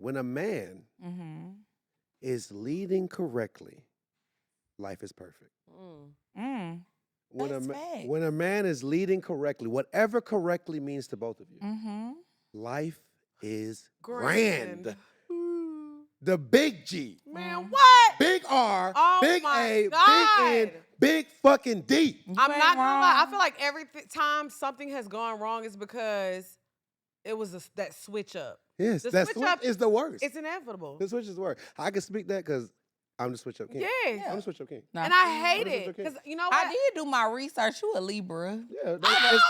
when a man is leading correctly, life is perfect. When a man is leading correctly, whatever correctly means to both of you, life is grand. The big G. Man, what? Big R, Oh big my A, God. big N, big fucking D. I'm not gonna lie. I feel like every time something has gone wrong is because it was that switch up. Yes, The that switch switch up is the worst. It's inevitable. The switch is the worst. I can speak that because I'm the switch up king. Yes. I'm the switch up king. And I hate it. Because you know what? I did do my research. You a Libra. Yeah,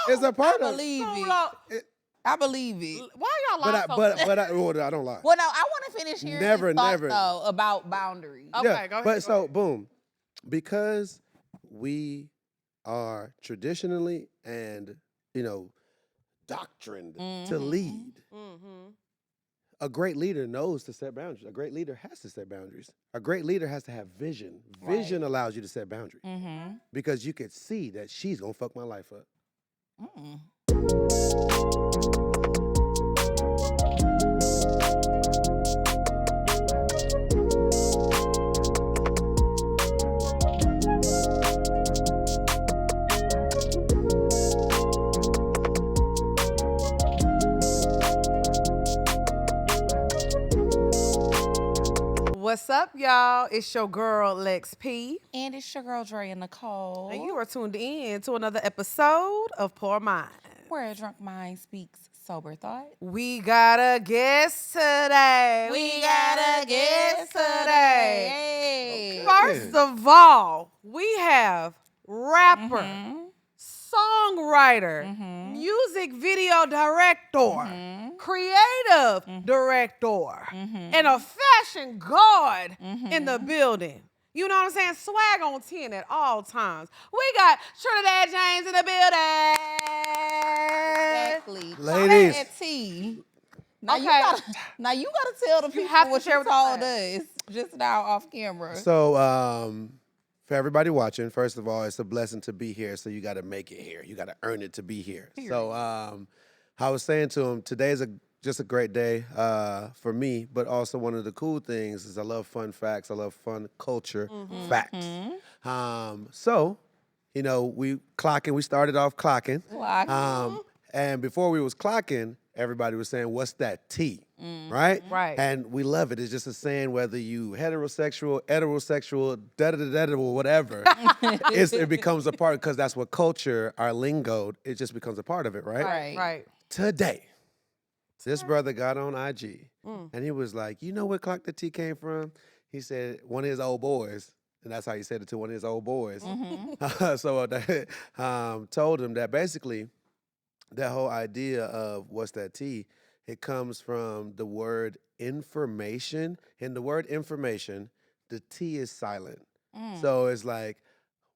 it's a part I of believe So it. I believe it. Why y'all lie so much? But I don't lie. Well, no, I want to finish hearing Never, his thought, never. though, about boundaries. Okay, Yeah, go ahead. but so boom, because we are traditionally and doctrined to lead. A great leader knows to set boundaries. A great leader has to set boundaries. A great leader has to have vision. Vision allows you to set boundaries because you could see that she's gonna fuck my life up. What's up, y'all? It's your girl, Lex P. And it's your girl, Drea Nicole. And you are tuned in to another episode of Poor Mind, where a drunk mind speaks sober thought. We got a guest today. Hey. First of all, we have rapper, songwriter, music video director, creative director, and a fashion god in the building. You know what I'm saying? Swag on 10 at all times. We got Trinidad James in the building. Exactly. Ladies. And T. Now, Okay. you gotta tell the people have to what share you with the told class. us just now off camera. So for everybody watching, first of all, it's a blessing to be here. So you got to make it here. You got to earn it to be here. Period. So I was saying to him, today is just a great day for me, but also one of the cool things is I love fun facts. I love fun culture facts. So, we started off clocking. And before we was clocking, everybody was saying, what's that T? Right? Right. And we love it. It's just a saying whether you heterosexual, da-da-da-da, or whatever, it becomes a part because that's what culture, our lingo, it just becomes a part of it, right? Right. Today, this brother got on IG and he was like, you know where Clock the T came from? He said, one of his old boys. And that's how he said it to one of his old boys. So told him that basically that whole idea of what's that T, it comes from the word information. In the word information, the T is silent. So it's like,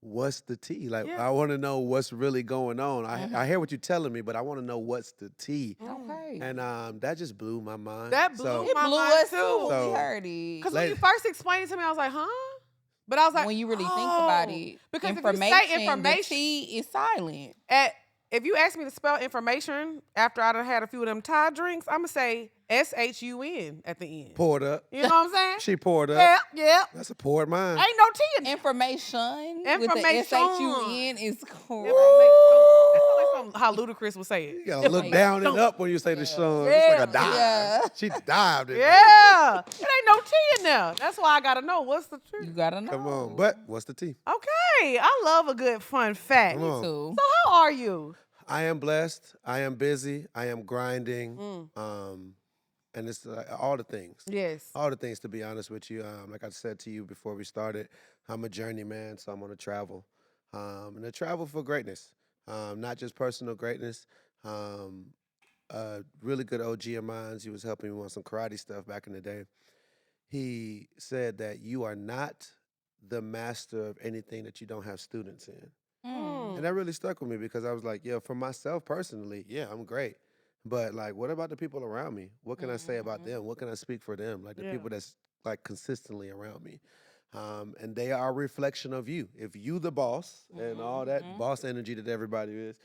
what's the T? Like, I want to know what's really going on. I hear what you're telling me, but I want to know what's the T. Okay. And that just blew my mind. That blew So, It my blew mind us too. too. So- We heard it. Because when you first explained it to me, I was like, huh? But I was like, When you really think about oh. it, Because information, if you say the information, T is silent. if you ask me to spell information after I done had a few of them Thai drinks, I'm going to say S-H-U-N at the end. poured up. You know what I'm saying? She poured up. Yep. That's a poured mind. Ain't no T in it. Information with the Information. S-H-U-N is cool. That sounds like something how Ludacris would say it. You gotta look down and up when you say the song. Yeah. It's like a dive. Yeah. She dived in there. Yeah. It ain't no T in there. That's why I got to know what's the truth. You gotta know. Come on. But what's the T? Okay. I love a good fun fact. Come on. Too. So how are you? I am blessed. I am busy. I am grinding. And it's all the things. Yes. All the things, to be honest with you. Like I said to you before we started, I'm a journeyman, so I'm on a travel. And a travel for greatness. Not just personal greatness. A really good OG of mine, he was helping me on some karate stuff back in the day. He said that you are not the master of anything that you don't have students in. And that really stuck with me because I was like, yeah, for myself personally, yeah, I'm great. But like, what about the people around me? What can I say about them? What can I speak for them? Like the people that's like consistently around me. And they are a reflection of you. If you the boss and all that boss energy that everybody is,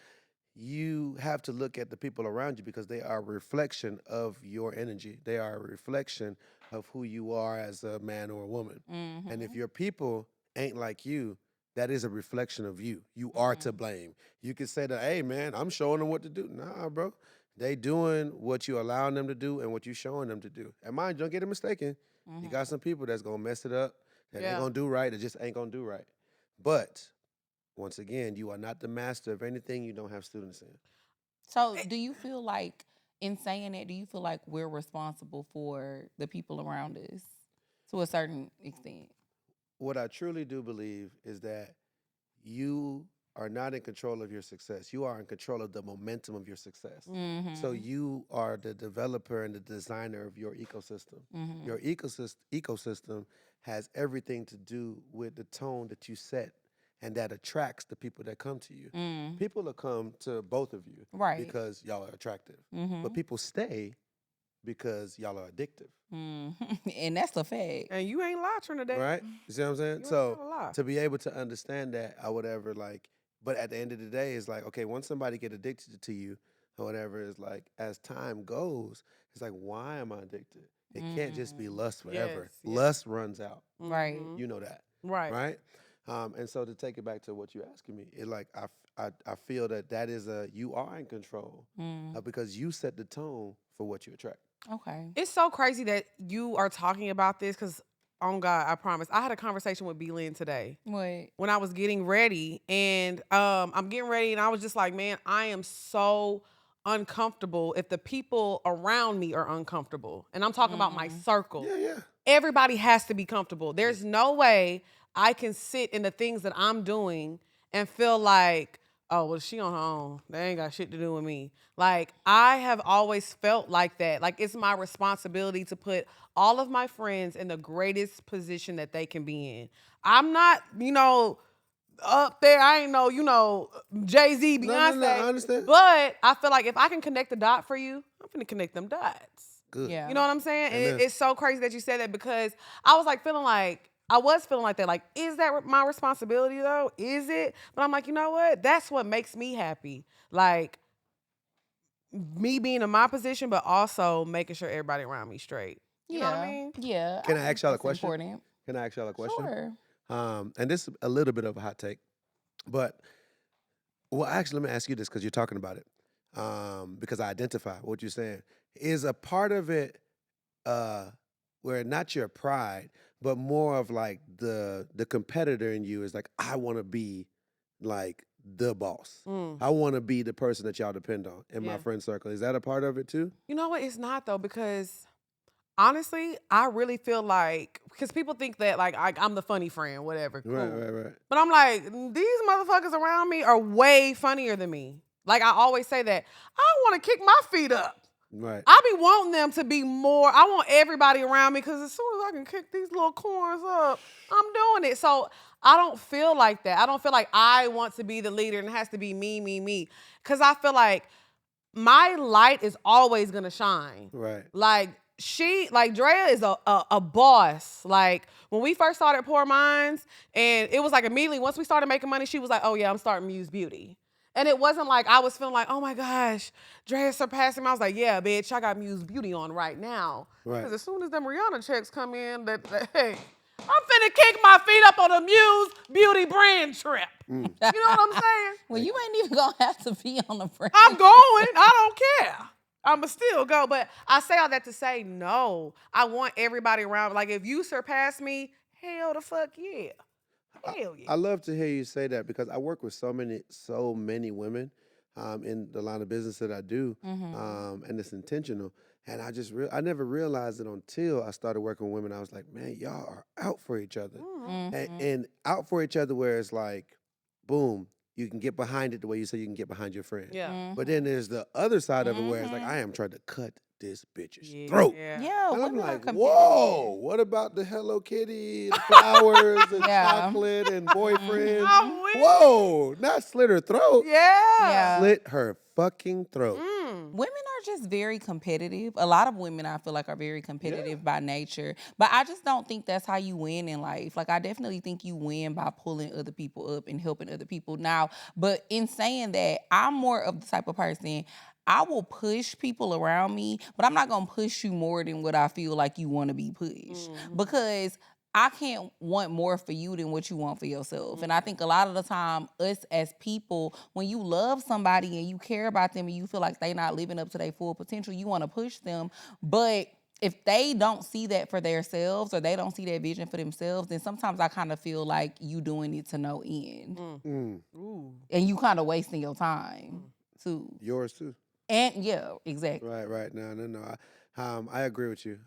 you have to look at the people around you because they are a reflection of your energy. They are a reflection of who you are as a man or a woman. And if your people ain't like you, that is a reflection of you. You are to blame. You can say that, hey man, I'm showing them what to do. Nah, bro. They doing what you allowing them to do and what you showing them to do. And mind you, don't get it mistaken. You got some people that's gonna mess it up, that ain't gonna do right, that just ain't gonna do right. But once again, you are not the master of anything you don't have students in. So do you feel like, in saying that, do you feel like we're responsible for the people around us to a certain extent? What I truly do believe is that you are not in control of your success. You are in control of the momentum of your success. So you are the developer and the designer of your ecosystem. Your ecosystem has everything to do with the tone that you set, and that attracts the people that come to you. People will come to both of you Right. because y'all are attractive. But people stay because y'all are addictive. And that's a fact. And you ain't lie, Trinidad. Right? You see what I'm saying? You ain't So gotta lie. to be able to understand that or whatever, like, but at the end of the day, it's like, okay, once somebody get addicted to you or whatever, it's like, as time goes, it's like, why am I addicted? It can't just be lust forever. Yes, yes. Lust runs out. Right. You know that. Right. Right? And so to take it back to what you're asking me, it like I feel that is you are in control because you set the tone for what you attract. Okay. It's so crazy that you are talking about this because, on God, I promise. I had a conversation with B. Lynn today What? when I was getting ready. And I'm getting ready and I was just like, man, I am so uncomfortable if the people around me are uncomfortable. And I'm talking about my circle. Yeah. Everybody has to be comfortable. There's no way I can sit in the things that I'm doing and feel like, oh, well, she on her own. They ain't got shit to do with me. Like, I have always felt like that. Like, it's my responsibility to put all of my friends in the greatest position that they can be in. I'm not, up there. I ain't no, Jay-Z, Beyonce. No, I understand. But I feel like if I can connect the dot for you, I'm finna connect them dots. Good. Yeah. You know what I'm saying? And Amen. it's so crazy that you said that because I was feeling like that. Like, is that my responsibility though? Is it? But I'm like, you know what? That's what makes me happy. Like, me being in my position, but also making sure everybody around me straight. You know what I mean? Yeah. Can I think ask y'all a that's question? important. Can I ask y'all a question? Sure. And this is a little bit of a hot take, but actually, let me ask you this because you're talking about it. Because I identify what you're saying. Is a part of it where not your pride, but more of like the competitor in you is like, I want to be like the boss. I want to be the person that y'all depend on in my friend circle. Is that a part of it too? You know what? It's not though, because honestly, I really feel like, because people think that like I'm the funny friend, whatever. Cool. Right. But I'm like, these motherfuckers around me are way funnier than me. Like, I always say that. I want to kick my feet up. Right. I be wanting them to be more. I want everybody around me because as soon as I can kick these little corns up, I'm doing it. So I don't feel like that. I don't feel like I want to be the leader and it has to be me. Because I feel like my light is always going to shine. Right. Like, Drea is a boss. Like, when we first started Poor Minds, and it was like immediately once we started making money, she was like, oh yeah, I'm starting Muse Beauty. And it wasn't like I was feeling like, oh my gosh, Drea's surpassing me. I was like, yeah, bitch, I got Muse Beauty on right now. Right. Because as soon as them Rihanna checks come in, hey, I'm finna kick my feet up on a Muse Beauty brand trip. You know what I'm saying? Well, you ain't even gonna have to be on the brand. I'm going. I don't care. I'ma still go. But I say all that to say, no, I want everybody around. Like, if you surpass me, hell the fuck yeah. Hell yeah. I love to hear you say that because I work with so many women in the line of business that I do, and it's intentional. And I never realized it until I started working with women. I was like, man, y'all are out for each other, and out for each other where it's like, boom, you can get behind it the way you say you can get behind your friend. Yeah. But then there's the other side of it where it's like, I am trying to cut this bitch's throat. Yeah, And I'm women are like, competitive. whoa, what about the Hello Kitty and flowers and chocolate and boyfriend? I'm weak. Whoa, not slit her throat. Yeah. Yeah. Slit her fucking throat. Women are just very competitive. A lot of women, I feel like, are very competitive by nature. But I just don't think that's how you win in life. Like, I definitely think you win by pulling other people up and helping other people. Now, but in saying that, I'm more of the type of person, I will push people around me, but I'm not going to push you more than what I feel like you want to be pushed. Because I can't want more for you than what you want for yourself. And I think a lot of the time, us as people, when you love somebody and you care about them and you feel like they not living up to their full potential, you want to push them. But if they don't see that for themselves or they don't see that vision for themselves, then sometimes I kind of feel like you doing it to no end. Ooh. And you kind of wasting your time too. Yours too. And yeah, exactly. Right. No. I agree with you.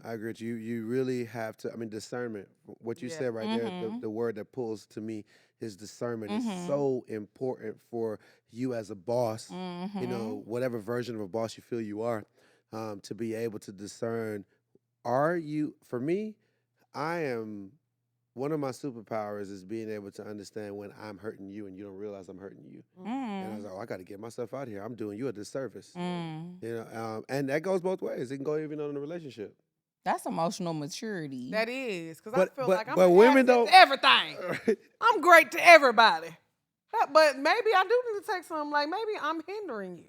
You really have to. I mean, discernment. What you Yeah. said right there. The word that pulls to me is discernment. It's so important for you as a boss. You know, whatever version of a boss you feel you are, to be able to discern. Are you? For me, I am. One of my superpowers is being able to understand when I'm hurting you and you don't realize I'm hurting you. And I was like, oh, I got to get myself out of here. I'm doing you a disservice. You know, and that goes both ways. It can go even on in a relationship. That's emotional maturity. That is, because I But- feel but- like I'm but an women asset don't- to everything. I'm great to everybody. But maybe I do need to take something like maybe I'm hindering you.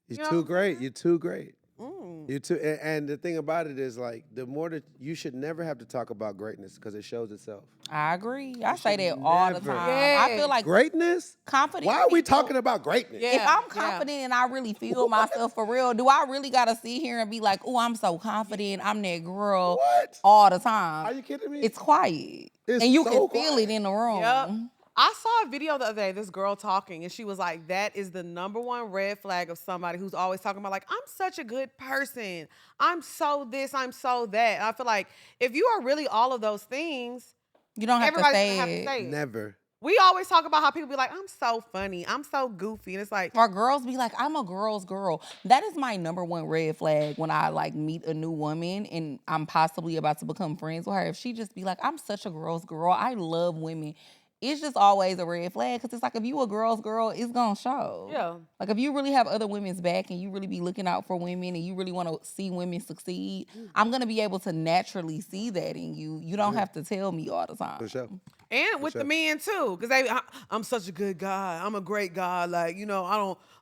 You're You know too what I'm great. saying? You're too great. Mm. You're too. And the thing about it is, like, the more that you should never have to talk about greatness because it shows itself. I agree. I say should that all the never. time. Yes. I feel like Greatness? confident Why are we people- talking about greatness? Yeah. If I'm confident and I really feel myself for real, do I really gotta sit here and be like, oh, I'm so confident, I'm that girl What? all the time? Are you kidding me? It's quiet. It's and you so can feel quiet. it in the room. Yep. I saw a video the other day, this girl talking, and she was like, that is the number one red flag of somebody who's always talking about, like, I'm such a good person. I'm so this, I'm so that. And I feel like if you are really all of those things, You don't have to everybody's say gonna have it. to say it. Never. We always talk about how people be like, I'm so funny, I'm so goofy. And it's like, Or girls be like, I'm a girl's girl. That is my number one red flag when I like meet a new woman and I'm possibly about to become friends with her. If she just be like, I'm such a girl's girl, I love women. It's just always a red flag because it's like if you a girl's girl, it's gonna show. yeah. Like if you really have other women's back and you really be looking out for women and you really want to see women succeed, I'm gonna be able to naturally see that in you. You don't have to tell me all the time. For sure. And with sure. the men too, because I'm such a good guy. I'm a great guy. Like, you know,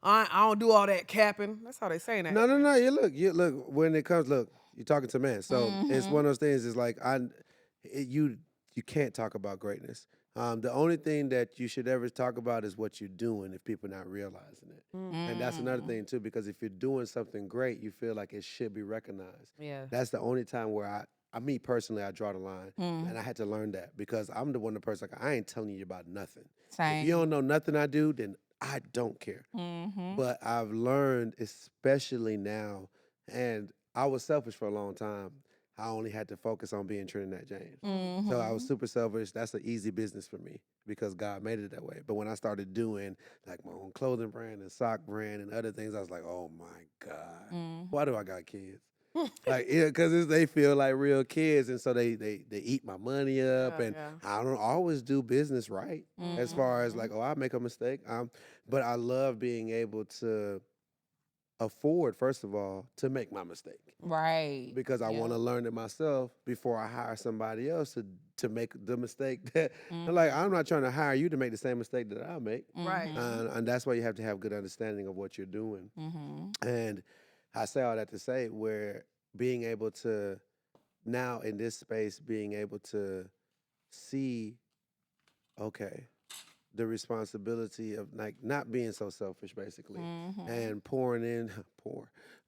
I don't do all that capping. That's how they say that. No. You look. When it comes, look. You're talking to men, so it's one of those things. Is like you can't talk about greatness. The only thing that you should ever talk about is what you're doing if people not realizing it. And that's another thing too, because if you're doing something great, you feel like it should be recognized. Yeah. That's the only time where me personally, I draw the line. And I had to learn that because I'm the one person, like, I ain't telling you about nothing. Same. If you don't know nothing I do, then I don't care. But I've learned, especially now, and I was selfish for a long time. I only had to focus on being Trinidad James. So I was super selfish. That's an easy business for me because God made it that way. But when I started doing like my own clothing brand and sock brand and other things, I was like, oh my God, why do I got kids? Like, yeah, because they feel like real kids, and so they eat my money up, Yeah, and yeah. I don't always do business right as far as like, oh, I make a mistake. But I love being able to afford, first of all, to make my mistake Right. because I want to learn it myself before I hire somebody else to make the mistake that like I'm not trying to hire you to make the same mistake that I make. Right. And that's why you have to have good understanding of what you're doing. And I say all that to say where being able to now in this space, being able to see, okay, the responsibility of like not being so selfish basically and pouring in.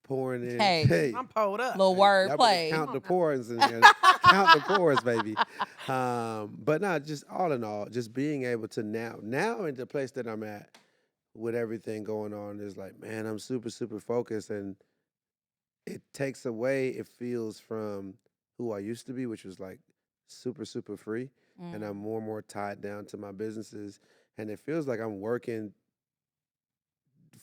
Hey, I'm pulled up. Little Y'all better wordplay. count the pores in there. Count the pores, baby. But not just all in all, just being able to now in the place that I'm at with everything going on is like, man, I'm super, super focused and it takes away, it feels from who I used to be, which was like super, super free. And I'm more and more tied down to my businesses. And it feels like I'm working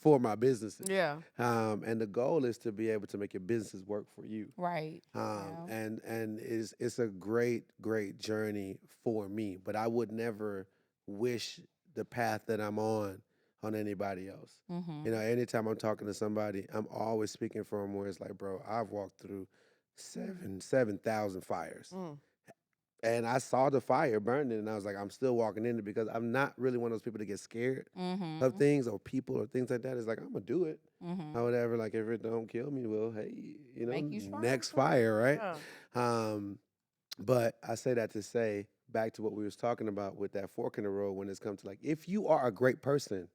for my businesses. Yeah. And the goal is to be able to make your businesses work for you. Right. And it's a great, great journey for me. But I would never wish the path that I'm on on anybody else. Mm-hmm. You know, anytime I'm talking to somebody, I'm always speaking for them where it's like, bro, I've walked through 7,000 fires. Mm. And I saw the fire burning, and I was like, I'm still walking in it because I'm not really one of those people that get scared Mm-hmm. of things or people or things like that. It's like, I'm going to do it. Mm-hmm. Or whatever. Like, if it don't kill me, well, hey, you know, Make you stronger. next fire, right? Yeah. But I say that to say, back to what we was talking about with that fork in the road when it's come to like, if you are a great person,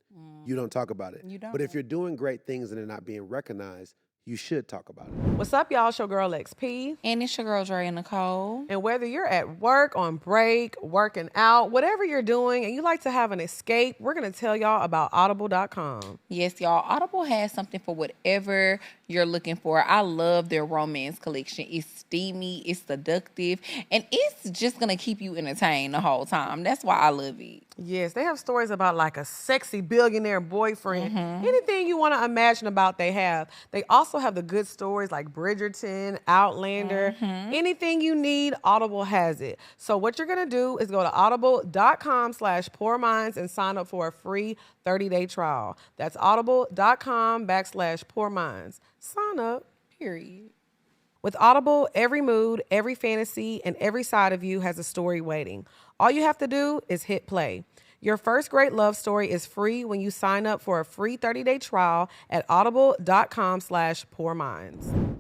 you don't talk about it. You don't. But if you're doing great things and they're not being recognized, you should talk about it. What's up, y'all? It's your girl XP. And it's your girl Drea and Nicole. And whether you're at work, on break, working out, whatever you're doing, and you like to have an escape, we're going to tell y'all about audible.com. Yes, y'all. Audible has something for whatever you're looking for. I love their romance collection. It's steamy, it's seductive, and it's just going to keep you entertained the whole time. That's why I love it. Yes, they have stories about like a sexy billionaire boyfriend. Anything you want to imagine about, they have. They also have the good stories like Bridgerton, Outlander. Anything you need, Audible has it. So what you're going to do is go to audible.com/poorminds and sign up for a free 30-day trial. That's audible.com/poorminds. Sign up. Period. With Audible, every mood, every fantasy, and every side of you has a story waiting. All you have to do is hit play. Your first great love story is free when you sign up for a free 30-day trial at audible.com/poorminds.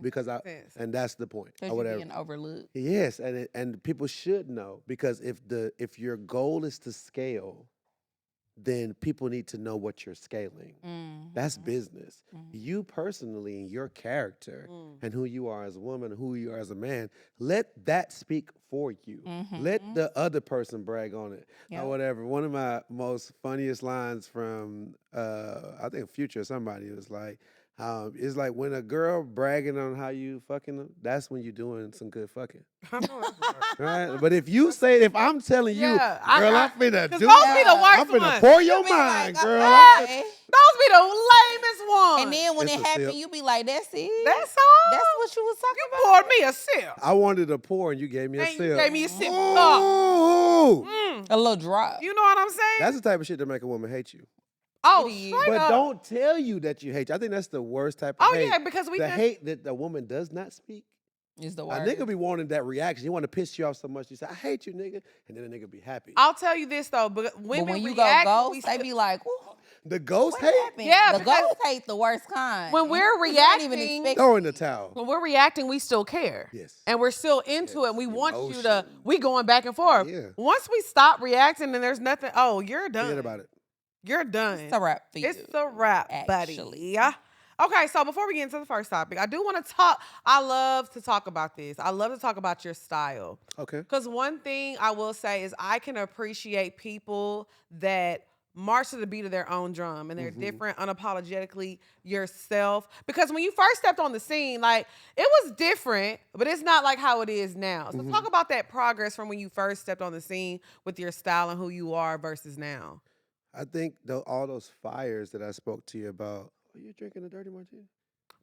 Because and that's the point. Because Or you're whatever. being overlooked. Yes, and people should know because if your goal is to scale, then people need to know what you're scaling. That's business. You personally and your character and who you are as a woman, who you are as a man, let that speak for you. Let the other person brag on it or whatever. One of my most funniest lines from I think Future or somebody was like, it's like when a girl bragging on how you fucking them, that's when you're doing some good fucking. I know that's right. Right? But if you say, if I'm telling you, Yeah, girl, I'm finna do those be the worst I'm finna ones. pour your be mind, like, girl. okay. Those be the lamest ones. And then when It's it a happened, sip. you be like, that's it? That's all? That's what you was talking You about? poured me a sip. I wanted to pour and you gave me a And sip. you gave me a sip. Ooh. A little drop. You know what I'm saying? That's the type of shit that make a woman hate you. oh, It is. straight But up. don't tell you that you hate you. I think that's the worst type of Oh, hate. yeah, because we the just- hate that the woman does not speak. Is the A word. nigga be wanting that reaction. He want to piss you off so much. You say, I hate you, nigga. And then a nigga be happy. I'll tell you this, though. But women But when you react go we ghost, they still- be like, ooh, The ghost what hate? happened? Yeah, the because ghost hate the worst kind. when we're You don't even reacting- expect Throw in the towel. when we're reacting, we still care. Yes. And we're still into it. Yes, We want you to, emotion. we going back and forth. Yeah. Once we stop reacting and there's nothing, oh, you're done. Forget about it. You're done. It's a wrap for you. It's a wrap, actually. buddy. Yeah. Okay, so before we get into the first topic, I do want to talk. I love to talk about this. I love to talk about your style. Okay. Because one thing I will say is I can appreciate people that march to the beat of their own drum and they're different, unapologetically yourself. Because when you first stepped on the scene, like, it was different, but it's not like how it is now. So talk about that progress from when you first stepped on the scene with your style and who you are versus now. I think all those fires that I spoke to you about. Are you drinking a dirty martini?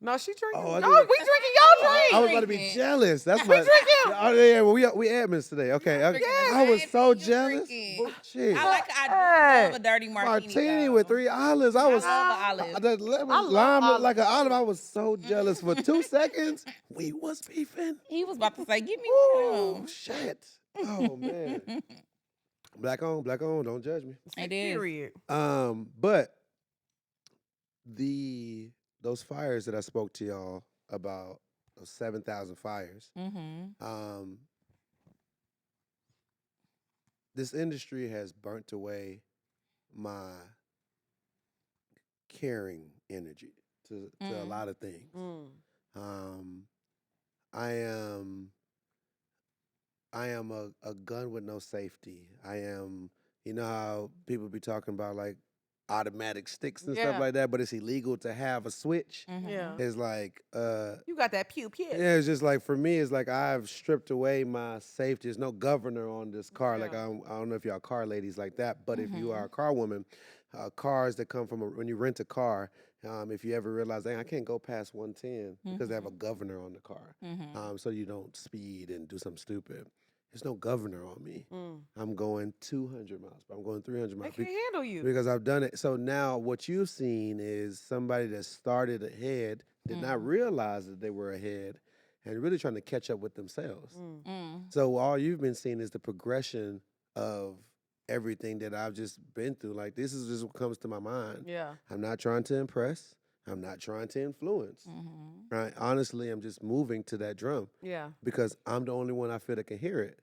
No, she drinking. Oh, I no, didn't- we drinking your drink. I was about to be drinking. jealous. That's We my. drinking. Oh yeah, well, we admins today. Okay, I was so jealous. drinking. Shit. I love a dirty Martini though. with 3 olives. I was. love an olive. The lemon I love lime looked olives, like an olive. too. I was so jealous for 2 seconds. We was beefing. He was about to say, give me Oh one. shit. Oh man. Black on, don't judge me. It is. Period. But those fires that I spoke to y'all about, those 7,000 fires, Mm-hmm. this industry has burnt away my caring energy to a lot of things. I am a gun with no safety. I am, you know how people be talking about like automatic sticks and Yeah. stuff like that, but it's illegal to have a switch. Yeah. It's like, You got that pew pew. yeah, it's just like for me, it's like I've stripped away my safety. There's no governor on this car. Like I don't know if y'all car ladies like that, but if you are a car woman, cars that come from when you rent a car, if you ever realize, hey, I can't go past 110 because they have a governor on the car, so you don't speed and do something stupid. there's no governor on me. I'm going 200 miles, but I'm going 300 They miles can't handle you. because I've done it. So now what you've seen is somebody that started ahead, did not realize that they were ahead, and really trying to catch up with themselves. So all you've been seeing is the progression of everything that I've just been through. Like, this is just what comes to my mind. Yeah. I'm not trying to impress. I'm not trying to influence. Right? Honestly, I'm just moving to that drum Yeah. because I'm the only one I feel that can hear it.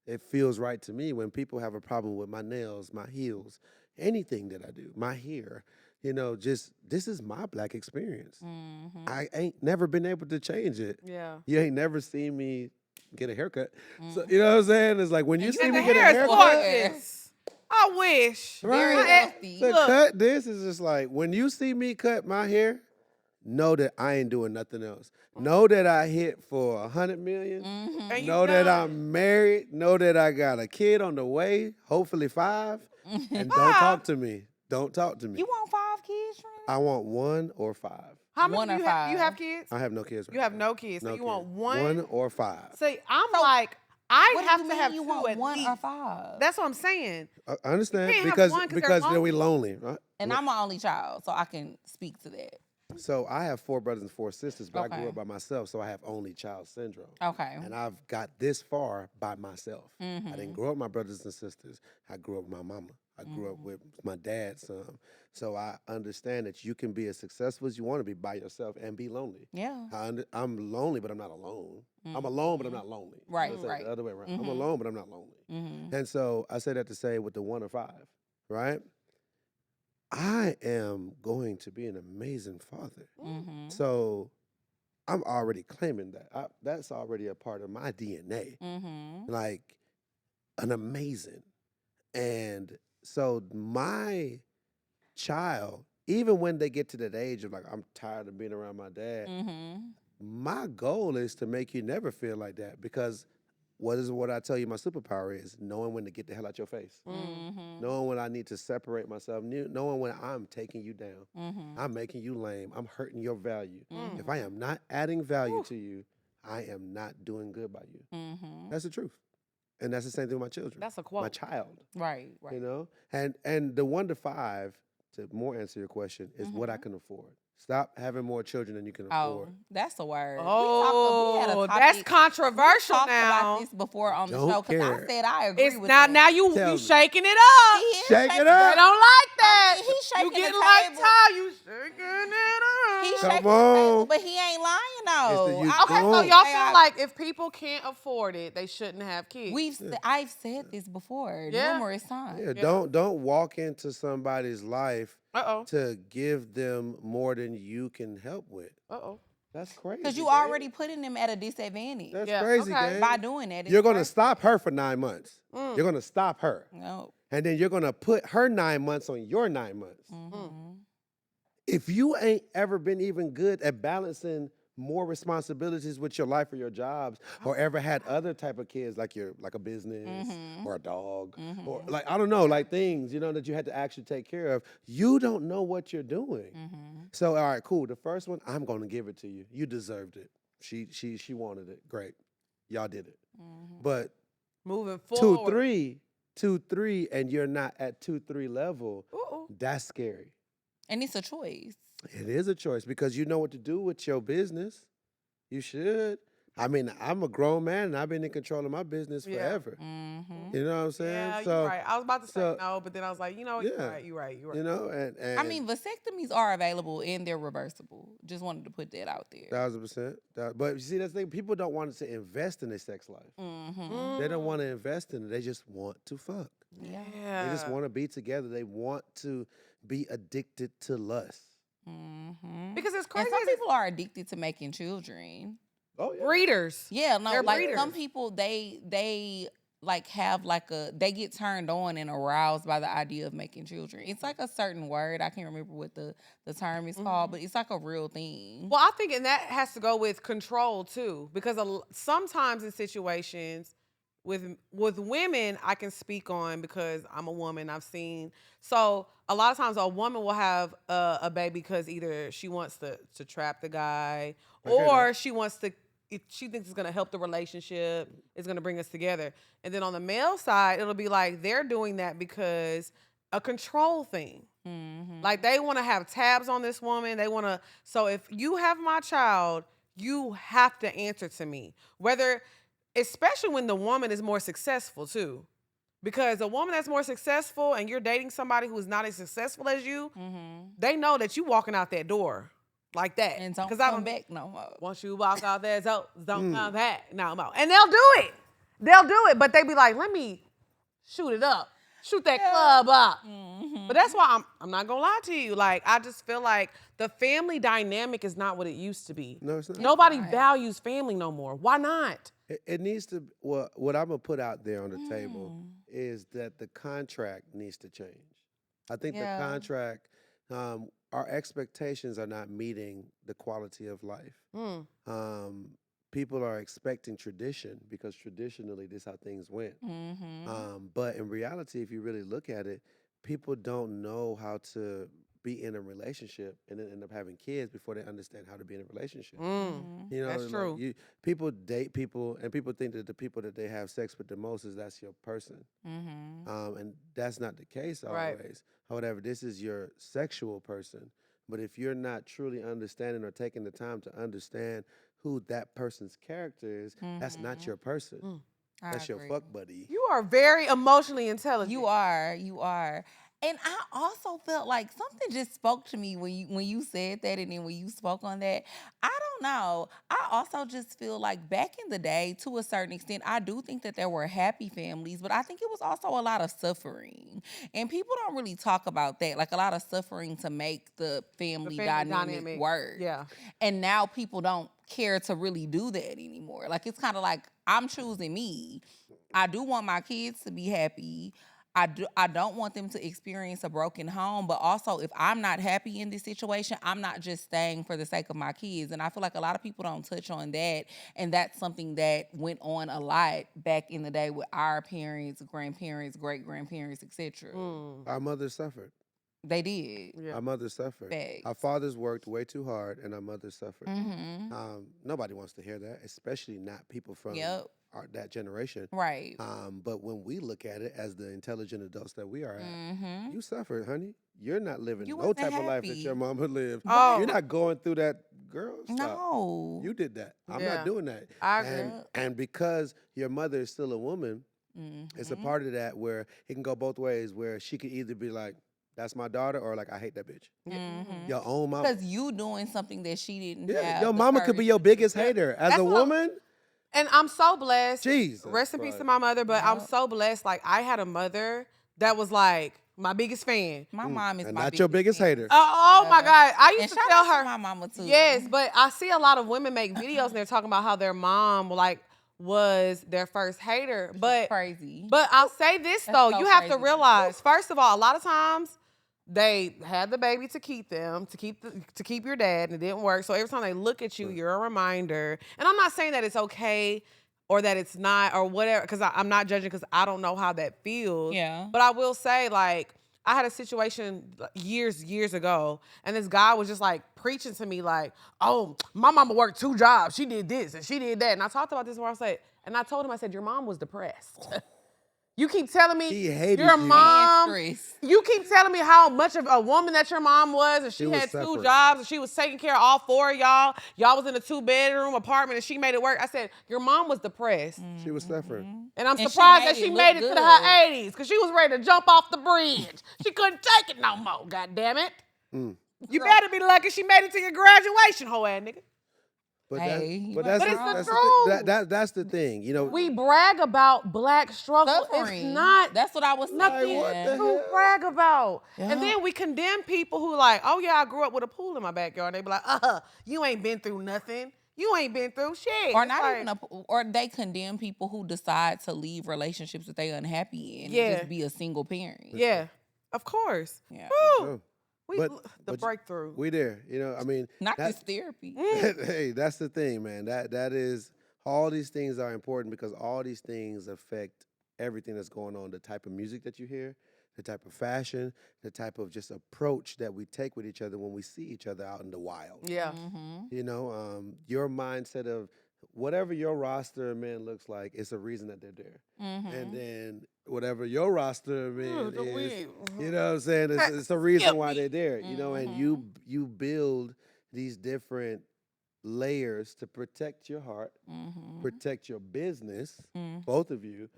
It feels right to me when people have a problem with my nails, my heels, anything that I do, my hair. Just this is my Black experience. I ain't never been able to change it. Yeah. You ain't never seen me get a haircut. So you know what I'm saying? It's like when you see And me the get a hair is haircut, gorgeous. I wish. Very right? healthy. To Look. cut this is just like when you see me cut my hair, know that I ain't doing nothing else. Know that I hit for 100 million. And you Know that done. I'm married. Know that I got a kid on the way, hopefully 5. And don't talk to me. Don't talk to me. You want 5 kids, Trinidad? I want 1 or 5. How many 1 do or you have? You 5? have kids? I have no kids right You have now. no kids. So No you want kids. one? 1 or 5. See, I'm So, like, I What have do you to mean have you 2 want at 1 least. or 5? That's what I'm saying. I understand can't have because one 'cause they're because then we lonely. lonely, right? And I'm an only child, so I can speak to that. So I have 4 brothers and 4 sisters, but I grew Okay. up by myself, so I have only child syndrome. Okay. And I've got this far by myself. I Mm-hmm. didn't grow up with my brothers and sisters. I grew up with my mama. I grew up with my dad some. So I understand that you can be as successful as you want to be by yourself and be lonely. Yeah. I'm lonely, but I'm not alone. I'm alone, but I'm not lonely. Right, Let's say it right. the other way around. I'm Mhm. alone, but I'm not lonely. Mm-hmm. And so I say that to say with the 1 or 5, right? I am going to be an amazing father. Mm-hmm. So I'm already claiming that. That's already a part of my DNA. Mm-hmm. Like an amazing. And so my child, even when they get to that age of like, I'm tired of being around my dad, Mm-hmm. my goal is to make you never feel like that because what I tell you my superpower is knowing when to get the hell out your face. Mm-hmm. Knowing when I need to separate myself, knowing when I'm taking you down, Mm-hmm. I'm making you lame, I'm hurting your value. Mm-hmm. If I am not adding value to you, I am not doing good by you. Mm-hmm. That's the truth. And that's the same thing with my children. That's a My quote. child, Right, right. you know? And the 1 to 5, to more answer your question, is what I can afford. Stop having more children than you can afford. Oh, that's a word. Oh, we had a topic. that's controversial talked now. about this before on the Don't show because I care. said I agree It's with now that. now you Tell me. shaking it up. He is Shake it shaking- up. They don't like that. I mean, he's shaking you getting the like table. Ty, you shaking it up. He's Come shaking the on. table, but he ain't lying though. you I- Okay, so don't. y'all Hey, feel like if people can't afford it, they shouldn't have kids. I've said this before Yeah. numerous times. Yeah, don't walk into somebody's life Uh-oh. to give them more than you can help with. Uh-oh. That's crazy. Because you gang. already putting them at a disadvantage That's Yeah, crazy, okay. gang. by doing that. You're gonna It's stop her for 9 months. Mm. You're gonna stop her. no. And then you're gonna put her 9 months on your 9 months. Mm-hmm. If you ain't ever been even good at balancing more responsibilities with your life or your jobs, or ever had other type of kids like a business or a dog, or like I don't know, like things, that you had to actually take care of, you don't know what you're doing. So all right, cool. The first one, I'm gonna give it to you. You deserved it. She wanted it. Great. Y'all did it. But Moving 2, forward. 3, and you're not at 2, 3 level, Uh-oh. that's scary. And it's a choice. It is a choice because you know what to do with your business. You should. I mean, I'm a grown man and I've been in control of my business Yeah. forever. Mm-hmm. You know what I'm saying? Yeah, So, you're right. I was about to say so- no, but then I was like, you're Yeah. right, you're right. and I mean, vasectomies are available and they're reversible. Just wanted to put that out there. 1,000%. But you see, that's the thing. People don't want to invest in their sex life. Mm-hmm. They don't want to invest in it. They just want to fuck. Yeah. They just want to be together. They want to be addicted to lust. Mm-hmm. Because it's And crazy. some people are addicted to making children. Oh, yeah. breeders. Yeah, no, They're like breeders. some people they like have like they get turned on and aroused by the idea of making children. It's like a certain word. I can't remember what the term is called, but it's like a real thing. Well, I think, and that has to go with control too, because sometimes in situations with women, I can speak on because I'm a woman. I've seen, so a lot of times a woman will have a baby because either she wants to trap the guy Okay, or she wants to she thinks it's gonna help the relationship, it's gonna bring us together. And then on the male side, it'll be like they're doing that because a control thing. Like they want to have tabs on this woman. They want to. So if you have my child, you have to answer to me. Whether, especially when the woman is more successful too, because a woman that's more successful and you're dating somebody who is not as successful as you, they know that you walking out that door like that. And don't 'Cause come back no more. once you walk out there, so don't come back no more. And they'll do it. They'll do it, but they be like, let me shoot it up. Shoot that club up. But that's why I'm not gonna lie to you. Like, I just feel like the family dynamic is not what it used to be. No, it's not. Nobody values family no more. Why not? It needs to. Well, what I'm gonna put out there on the table is that the contract needs to change. I think the contract, our expectations are not meeting the quality of life. People are expecting tradition because traditionally this is how things went. But in reality, if you really look at it, people don't know how to be in a relationship and then end up having kids before they understand how to be in a relationship. You know, That's like, true. people date people and people think that the people that they have sex with the most is that's your person. And that's not the case Right. always. However, this is your sexual person. But if you're not truly understanding or taking the time to understand who that person's character is, that's not your person. That's your fuck buddy. You are very emotionally intelligent. You are. And I also felt like something just spoke to me when you said that, and then when you spoke on that. I don't know. I also just feel like back in the day, to a certain extent, I do think that there were happy families, but I think it was also a lot of suffering. And people don't really talk about that. Like a lot of suffering to make the family dynamic work. Yeah. And now people don't care to really do that anymore. Like it's kind of like I'm choosing me. I do want my kids to be happy. I don't want them to experience a broken home, but also if I'm not happy in this situation, I'm not just staying for the sake of my kids. And I feel like a lot of people don't touch on that. And that's something that went on a lot back in the day with our parents, grandparents, great-grandparents, etc. Our mothers suffered. They did. Yeah. Our mothers suffered. Facts. Our fathers worked way too hard, and our mothers suffered. Nobody wants to hear that, especially not people from that generation. Right. But when we look at it as the intelligent adults that we are at, you suffered, honey. You're not living You no wasn't type of life that happy. your mama lived. Oh. You're not going through that, girl. Stop. No. You did that. I'm Yeah. not doing that. I agree. And because your mother is still a woman, it's a part of that where it can go both ways, where she could either be like, that's my daughter, or like, I hate that bitch. Your own mama. Because you doing something that she didn't Yeah, have. your the mama could be courage your to biggest do. hater. As That's a what I'm- woman, And I'm so blessed. Jesus Rest in peace to Christ. my mother, but I'm so blessed. Like, I had a mother that was like my biggest fan. My mom is and my not your biggest fan. hater. Oh my God. I And used to shout tell out to her. my mama too. Yes, but I see a lot of women make videos and they're talking about how their mom was their first hater. But Crazy. But I'll say this though, so you have to crazy. realize, first of all, a lot of times they had the baby to keep them, to keep your dad, and it didn't work. So every time they look at you, you're a reminder. And I'm not saying that it's okay or that it's not or whatever, because I'm not judging because I don't know how that feels. Yeah. But I will say, like, I had a situation years ago, and this guy was just like preaching to me like, oh, my mama worked 2 jobs. She did this and she did that. And I talked about this where I told him, I said, your mom was depressed. You keep telling me He hated your you. mom, Stress. you keep telling me how much of a woman that your mom was, and she was had 2 separate. jobs, and she was taking care of all 4 of y'all. Y'all was in a 2-bedroom apartment, and she made it work. I said, your mom was depressed. She was suffering. And I'm And she surprised made that she it made it look to her good. 80s, because she was ready to jump off the bridge. She couldn't take it no more, God damn it. You better be lucky she made it to your graduation, hoe ass nigga. But Hey, you that's, ain't that's, wrong. that's, But the, it's the thing. That's the thing. You know, We brag about black struggle. Suffering. It's not That's what I was saying. nothing what the to hell? brag about. Yeah. And then we condemn people who like, oh yeah, I grew up with a pool in my backyard. And they be like, you ain't been through nothing. You ain't been through shit. Or It's not like, even or they condemn people who decide to leave relationships that they unhappy in Yeah. and just be a single parent. Yeah, of course. Yeah. Woo. sure. The but breakthrough. we there. You know, I mean, Not that- this therapy. hey, that's the thing, man. That is all these things are important because all these things affect everything that's going on. The type of music that you hear, the type of fashion, the type of just approach that we take with each other when we see each other out in the wild. Yeah. You know, your mindset of whatever your roster of men looks like, it's a reason that they're there. Mm-hmm. And then whatever your roster of men the is, weed. you know what I'm saying? It's a reason why they're there, you know, and you build these different layers to protect your heart, protect your business, both of you,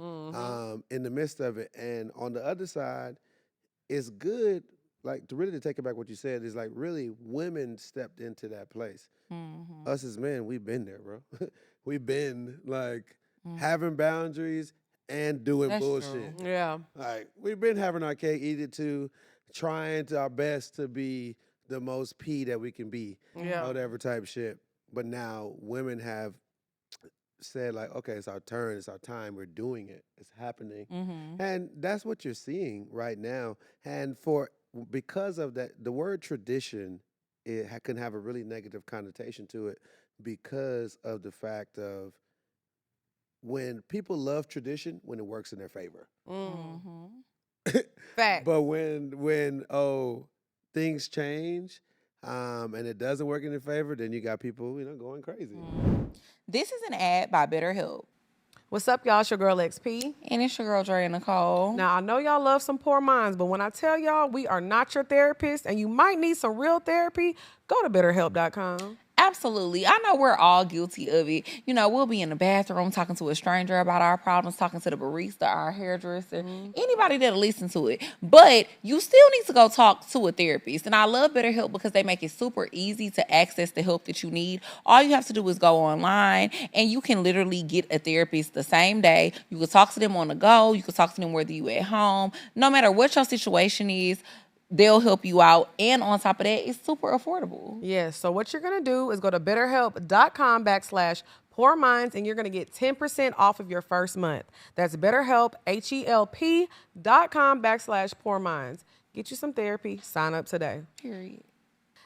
in the midst of it. And on the other side, it's good, like to take it back what you said, is like really women stepped into that place. Us as men, we've been there, bro. We've been like having boundaries and doing That's bullshit. true. Yeah. Like we've been having our cake eaten too, trying to our best to be the most P that we can be, Yeah. whatever type shit. But now women have said like, okay, it's our turn, it's our time, we're doing it, it's happening, and that's what you're seeing right now. And because of that, the word tradition can have a really negative connotation to it because of the fact of when people love tradition when it works in their favor. Fact. But when things change and it doesn't work in their favor, then you got people going crazy. This is an ad by BetterHelp. What's up, y'all? It's your girl XP. And it's your girl, Drea, Nicole. Now, I know y'all love some poor minds, but when I tell y'all we are not your therapist and you might need some real therapy, go to betterhelp.com. Absolutely. I know we're all guilty of it. We'll be in the bathroom talking to a stranger about our problems, talking to the barista, our hairdresser, anybody that'll listen to it. But you still need to go talk to a therapist. And I love BetterHelp because they make it super easy to access the help that you need. All you have to do is go online and you can literally get a therapist the same day. You can talk to them on the go. You can talk to them whether you at home. No matter what your situation is, they'll help you out. And on top of that, it's super affordable. Yes. So what you're going to do is go to betterhelp.com/poor minds and you're going to get 10% off of your first month. That's BetterHelp, HELP.com/poor minds. Get you some therapy. Sign up today. Period.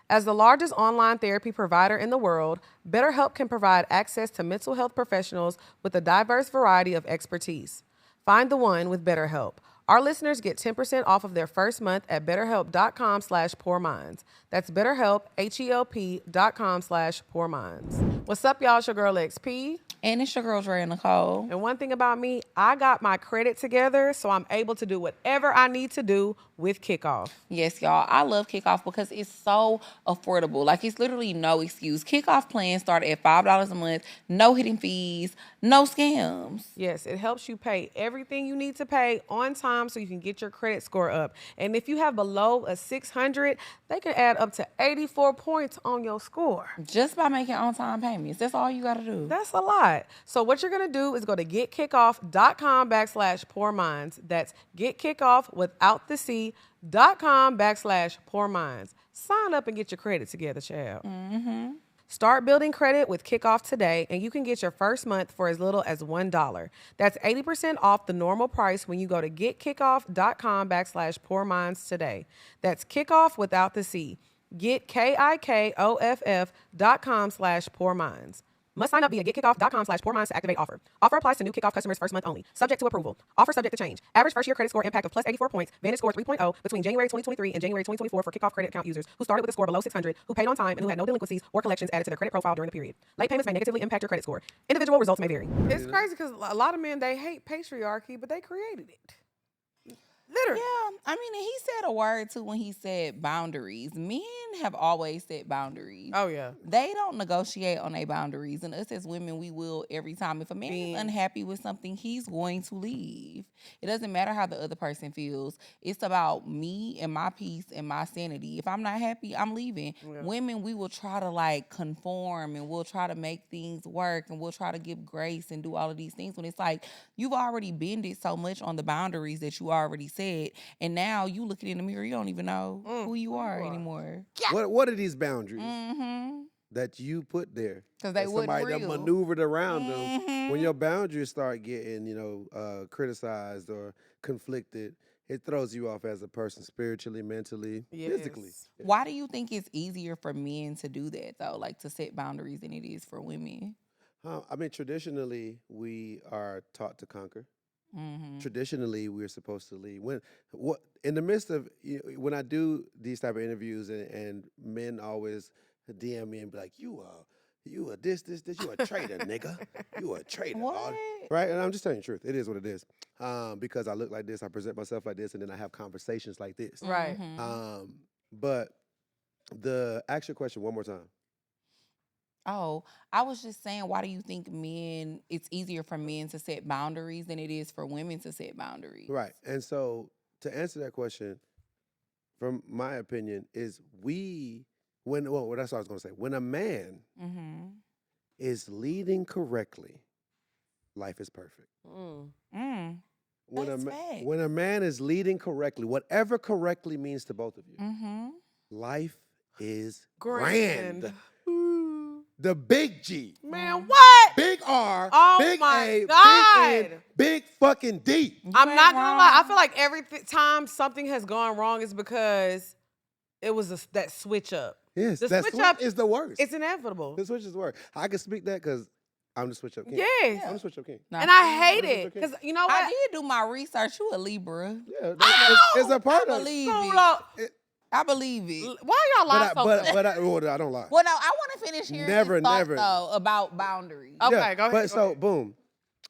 As the largest online therapy provider in the world, BetterHelp can provide access to mental health professionals with a diverse variety of expertise. Find the one with BetterHelp. Our listeners get 10% off of their first month at betterhelp.com/poor minds. That's BetterHelp, HELP.com/poor minds. What's up, y'all? It's your girl XP. And it's your girl, Drea, Nicole. And one thing about me, I got my credit together, so I'm able to do whatever I need to do with Kickoff. Yes, y'all. I love Kickoff because it's so affordable. Like, it's literally no excuse. Kickoff plans start at $5 a month, no hidden fees, no scams. Yes, it helps you pay everything you need to pay on time so you can get your credit score up. And if you have below a 600, they can add up to 84 points on your score. Just by making on-time payments. That's all you got to do. That's a lot. So what you're going to do is go to getkickoff.com/poor minds. That's getkickoff without the C.com/poor minds. Sign up and get your credit together, child. Start building credit with Kickoff today, and you can get your first month for as little as $1. That's 80% off the normal price when you go to getkickoff.com/poor minds today. That's kickoff without the C. Get KIKOFF.com/poor minds. Must sign up via getkickoff.com/poor minds to activate offer. Offer applies to new Kickoff customers first month only. Subject to approval. Offer subject to change. Average first year credit score impact of plus 84 points. Vantage score 3.0 between January 2023 and January 2024 for Kickoff credit account users who started with a score below 600, who paid on time, and who had no delinquencies or collections added to their credit profile during the period. Late payments may negatively impact your credit score. Individual results may vary. It's crazy because a lot of men, they hate patriarchy, but they created it. Literally. Yeah, I mean, and he said a word too when he said boundaries. Men have always set boundaries. Oh, yeah. They don't negotiate on their boundaries. And us as women, we will every time. If a man is unhappy with something, he's going to leave. It doesn't matter how the other person feels. It's about me and my peace and my sanity. If I'm not happy, I'm leaving. Yeah. Women, we will try to like conform and we'll try to make things work and we'll try to give grace and do all of these things when it's like you've already bended so much on the boundaries that you already said, and now you looking in the mirror, you don't even know who you are anymore. Yeah. What are these boundaries that you put there? Because they wouldn't somebody that maneuvered around them. When your boundaries start getting, criticized or conflicted, it throws you off as a person spiritually, mentally, physically. Why do you think it's easier for men to do that though, like to set boundaries than it is for women? Traditionally, we are taught to conquer. Traditionally, we're supposed to lead. In the midst of when I do these type of interviews and men always DM me and be like, You a this, you a traitor, nigga. You a traitor. What? Right? And I'm just telling you the truth. It is what it is. Because I look like this, I present myself like this, and then I have conversations like this. Right. But the actual question one more time. Oh, I was just saying, why do you think it's easier for men to set boundaries than it is for women to set boundaries? Right. And so to answer that question, from my opinion, is that's what I was gonna say. When a man is leading correctly, life is perfect. When a man is leading correctly, whatever correctly means to both of you, life is grand. The big G. Man, what? Big R, Oh big my A, God. big N, big fucking D. I'm not gonna lie. I feel like every time something has gone wrong is because it was that switch up. Yes, The that switch switch up is the worst. It's inevitable. The switch is the worst. I can speak that because I'm the switch up king. Yes. I'm the switch up king. And I hate Switch it up king. because you know what? I did do my research. You a Libra. Yeah, it's a part I of believe So it. I believe it. Why y'all lie so much? But I don't lie. Well, no, I want to finish hearing Never, his thought, never. though, about boundaries. Okay, Yeah, go ahead. But go so ahead. boom,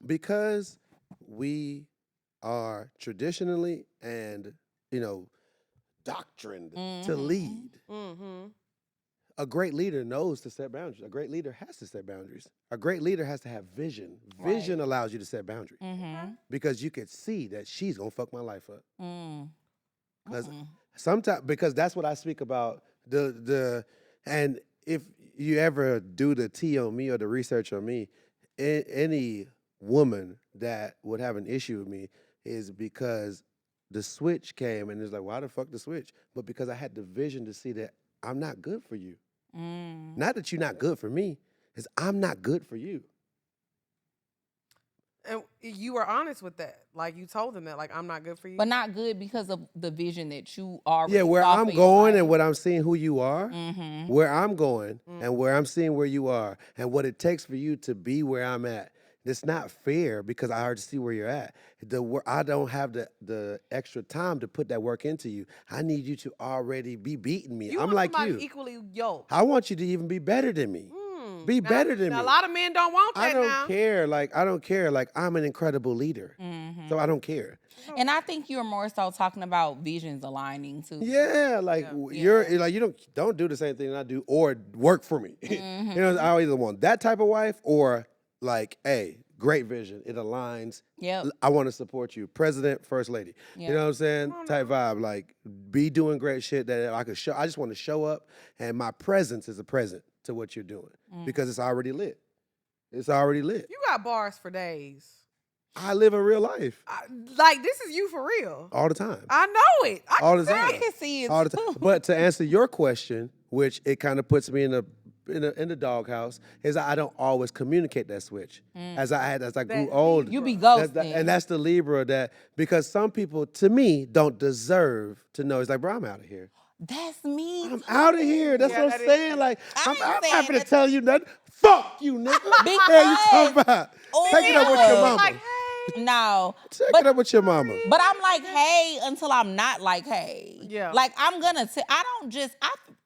because we are traditionally and doctrined to lead. A great leader knows to set boundaries. A great leader has to set boundaries. A great leader has to have vision. Vision allows you to set boundaries because you could see that she's gonna fuck my life up. Because that's what I speak about. And if you ever do the tea on me or the research on me, any woman that would have an issue with me is because the switch came and it's like, why the fuck the switch? But because I had the vision to see that I'm not good for you. Not that you're not good for me, it's I'm not good for you. And you were honest with that. Like you told them that, like I'm not good for you. But not good because of the vision that you already Yeah, where saw I'm for your going life. and what I'm seeing who you are, where I'm going and where I'm seeing where you are, and what it takes for you to be where I'm at. It's not fair because I already see where you're at. I don't have the extra time to put that work into you. I need you to already be beating me. You I'm want like somebody you. equally yoked. I want you to even be better than me. Be better than me. A lot of men don't want that I don't now. care. I don't care. I'm an incredible leader. So I don't care. And I think you're more so talking about visions aligning too. Yeah, you're like you don't do the same thing I do or work for me. I either want that type of wife or hey, great vision. It aligns. Yep. I want to support you. President, first lady. Yep. You know what I'm saying? Type vibe. Be doing great shit that I could show. I just want to show up and my presence is a present to what you're doing because it's already lit. It's already lit. You got bars for days. I live a real life This is you for real. all the time. I know it. All the time. I can see it All the too. time. But to answer your question, which it kind of puts me in the doghouse, is I don't always communicate that switch. As I grew older. You be ghosting. And that's the Libra because some people, to me, don't deserve to know. It's like, bro, I'm out of here. That's me. I'm out of here. That's what I'm saying. I'm ain't not saying going to that. tell you nothing. Fuck you, nigga. Hell you talking about? Take it up with your mama. Like, hey. No. Take it up with your mama. But I'm like, hey, until I'm not like, hey. Yeah. Like, I'm gonna I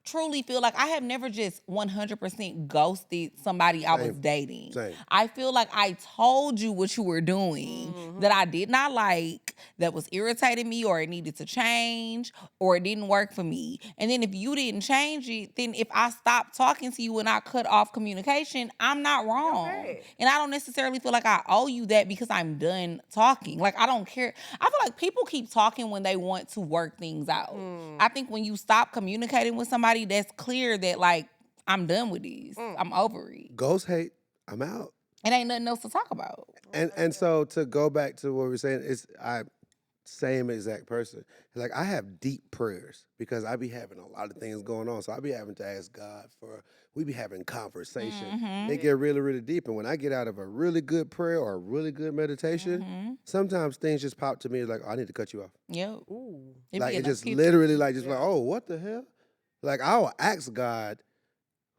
truly feel like I have never just 100% ghosted somebody I was dating. Same. I feel like I told you what you were doing that I did not like, that was irritating me, or it needed to change, or it didn't work for me. And then if you didn't change it, then if I stopped talking to you and I cut off communication, I'm not wrong. Okay. And I don't necessarily feel like I owe you that because I'm done talking. Like, I don't care. I feel like people keep talking when they want to work things out. I think when you stop communicating with somebody, that's clear that I'm done with these. I'm over it. Ghost hate, I'm out. It ain't nothing else to talk about. And so to go back to what we were saying, same exact person. Like I have deep prayers because I be having a lot of things going on. So I be having to ask God we be having conversation. They get really, really deep. And when I get out of a really good prayer or a really good meditation, sometimes things just pop to me like, I need to cut you off. Yep. It just literally oh, what the hell? I'll ask God,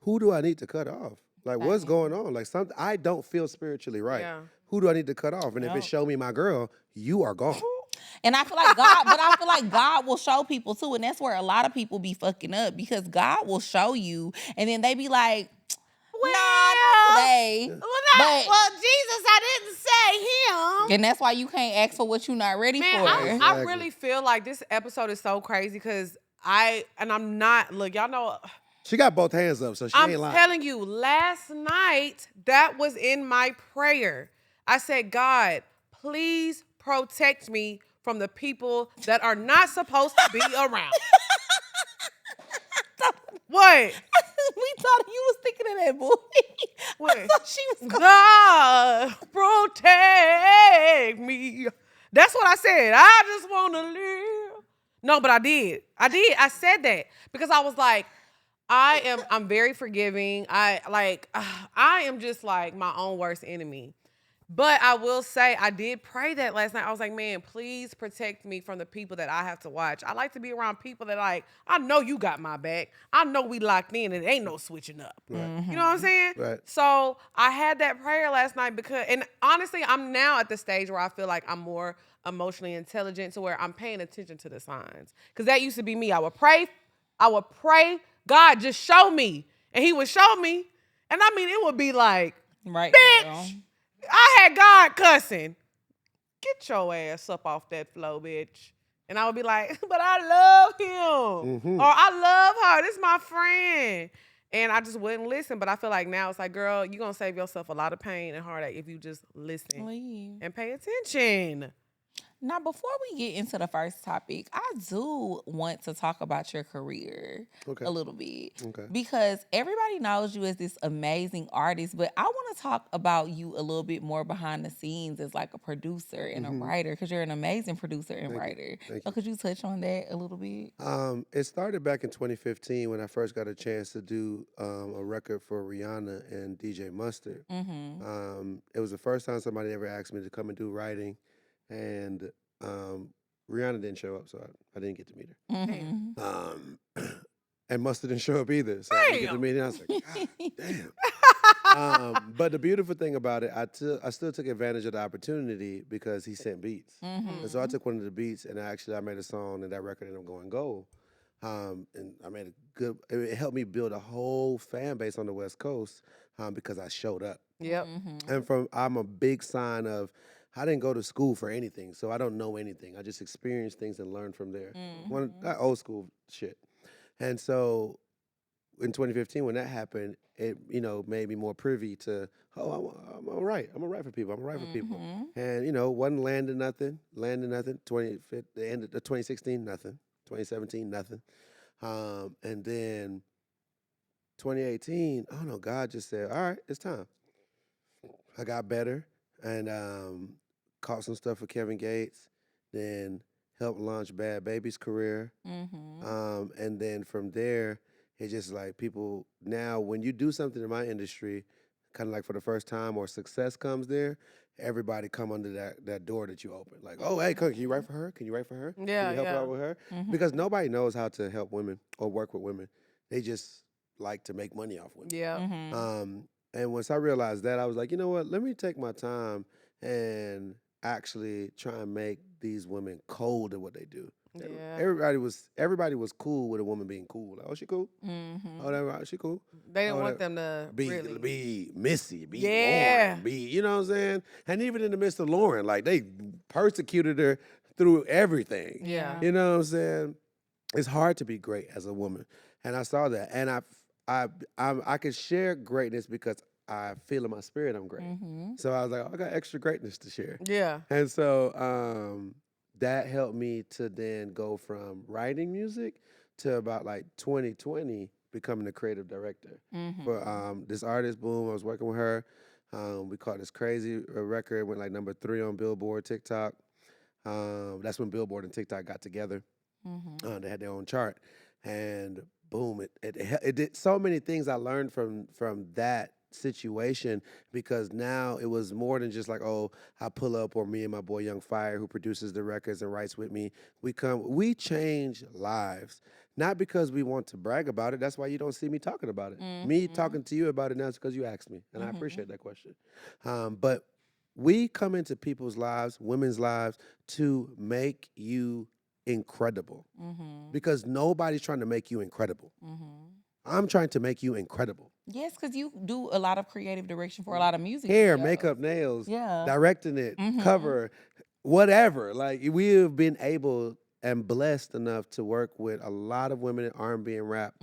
who do I need to cut off? What's going on? Something I don't feel spiritually right. Yeah. Who do I need to cut off? And if it show me my girl, you are gone. And I feel like God will show people too. And that's where a lot of people be fucking up because God will show you and then they be like, not today. But Well, Jesus, I didn't say him. and that's why you can't ask for what you're not ready Man, for. I Exactly. really feel like this episode is so crazy because I'm not, look, y'all know, She got both hands up, so she I'm ain't lying. telling you, last night, that was in my prayer. I said, God, please protect me from the people that are not supposed to be around. What? We thought you was thinking of that movie. What? I thought she was going God, protect me. That's what I said. I just want to live. No, but I did. I said that because I was like, I'm very forgiving. I am just like my own worst enemy. But I will say I did pray that last night. I was like, man, please protect me from the people that I have to watch. I like to be around people that I know you got my back. I know we locked in and it ain't no switching up. Right. You know what I'm saying? Right. So I had that prayer last night and honestly, I'm now at the stage where I feel like I'm more emotionally intelligent to where I'm paying attention to the signs. Because that used to be me. I would pray, God, just show me. And he would show me. And I mean, it would be like, right. bitch. Girl. I had God cussing. Get your ass up off that floor, bitch. And I would be like, but I love him. Mhm. Or I love her. This is my friend. And I just wouldn't listen. But I feel like now it's like, girl, you're going to save yourself a lot of pain and heartache if you just listen Leave. and pay attention. Now, before we get into the first topic, I do want to talk about your career Okay. a little bit. Okay. Because everybody knows you as this amazing artist, but I want to talk about you a little bit more behind the scenes as like a producer and a writer, because you're an amazing producer and writer. Thank So you. could you touch on that a little bit? It started back in 2015 when I first got a chance to do a record for Rihanna and DJ Mustard. It was the first time somebody ever asked me to come and do writing, and Rihanna didn't show up, so I didn't get to meet her. And Mustard didn't show up either, so I didn't get to meet her. I was like, God damn. But the beautiful thing about it, I still took advantage of the opportunity because he sent beats. And so I took one of the beats and I made a song, and that record ended up going gold. And I made it helped me build a whole fan base on the West Coast because I showed up. Yep. And I'm a big sign of, I didn't go to school for anything, so I don't know anything. I just experienced things and learned from there. That old school shit. And so in 2015, when that happened, it made me more privy to, I'm all right. I'm all right for people. I'm all right for people. And wasn't landing nothing. 2016, nothing. 2017, nothing. And then 2018, I don't know, God just said, all right, it's time. I got better and caught some stuff with Kevin Gates, then helped launch Bad Baby's career. And then from there, it's just like people, now when you do something in my industry, kind of like for the first time or success comes there, everybody come under that door that you open. Like, oh, hey, can you write for her? Can you write for her? Yeah, Can you help yeah. out with her? Because nobody knows how to help women or work with women. They just like to make money off women. Yeah. And once I realized that, I was like, you know what? Let me take my time and actually try and make these women cold at what they do. Yeah. Everybody was cool with a woman being cool. Like, oh, she cool. Oh, that right, she cool. They didn't Oh, want that- them to really. Be Missy, be Yeah. Lauren, you know what I'm saying? And even in the midst of Lauren, like they persecuted her through everything. Yeah. You know what I'm saying? It's hard to be great as a woman, and I saw that, and I could share greatness because I feel in my spirit I'm great. So I was like, I got extra greatness to share. Yeah. And so that helped me to then go from writing music to about like 2020 becoming a creative director for this artist. Boom, I was working with her. We caught this crazy record, went like number 3 on Billboard, TikTok. That's when Billboard and TikTok got together. They had their own chart, and boom, it did so many things I learned from that situation, because now it was more than just like, oh, I pull up, or me and my boy Young Fire, who produces the records and writes with me, we change lives, not because we want to brag about it. That's why you don't see me talking about it. Me talking to you about it now is because you asked me, and I appreciate that question. But we come into people's lives, women's lives, to make you incredible, because nobody's trying to make you incredible. I'm trying to make you incredible. Yes, because you do a lot of creative direction for a lot of music. Hair, videos. makeup, nails, Yeah. directing it, cover, whatever. Like we have been able and blessed enough to work with a lot of women in R&B and rap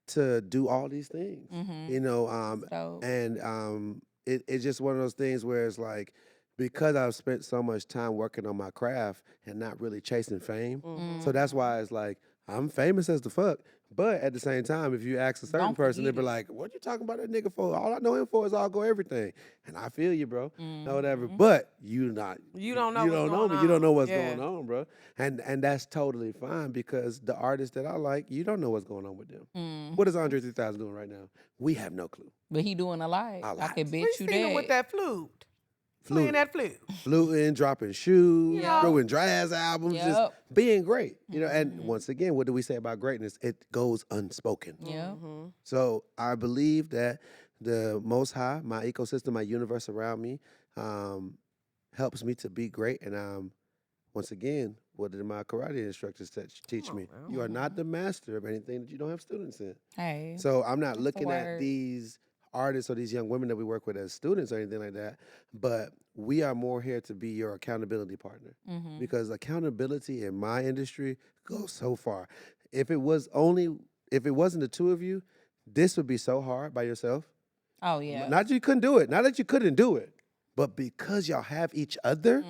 to do all these things. You know, So, and it's just one of those things where it's like because I've spent so much time working on my craft and not really chasing fame. So that's why it's like I'm famous as the fuck. But at the same time, if you ask a certain Don't person, they'll forget be it. like, "What you talking about that nigga for? All I know him for is all go everything." And I feel you, bro, or whatever. But you not, You don't know you what's don't know going me. on. You don't know what's Yeah. going on, bro. And that's totally fine because the artists that I like, you don't know what's going on with them. What is Andre 3000 doing right now? We have no clue. But he doing a lot. A I lot. can bet We you seen him with that flute. Playing Fluting. that flute. Fluting, dropping shoes, Yeah. throwing jazz albums, just Yep. being great. You know, and once again, what do we say about greatness? It goes unspoken. Yeah. So I believe that the Most High, my ecosystem, my universe around me, helps me to be great. And once again, what did my karate instructors teach me? You are not the master of anything that you don't have students in. Hey. So I'm not That's a looking at word. these artists or these young women that we work with as students or anything like that, but we are more here to be your accountability partner because accountability in my industry goes so far. If it wasn't the two of you, this would be so hard by yourself. Oh yeah. Not that you couldn't do it, not that you couldn't do it, but because y'all have each other,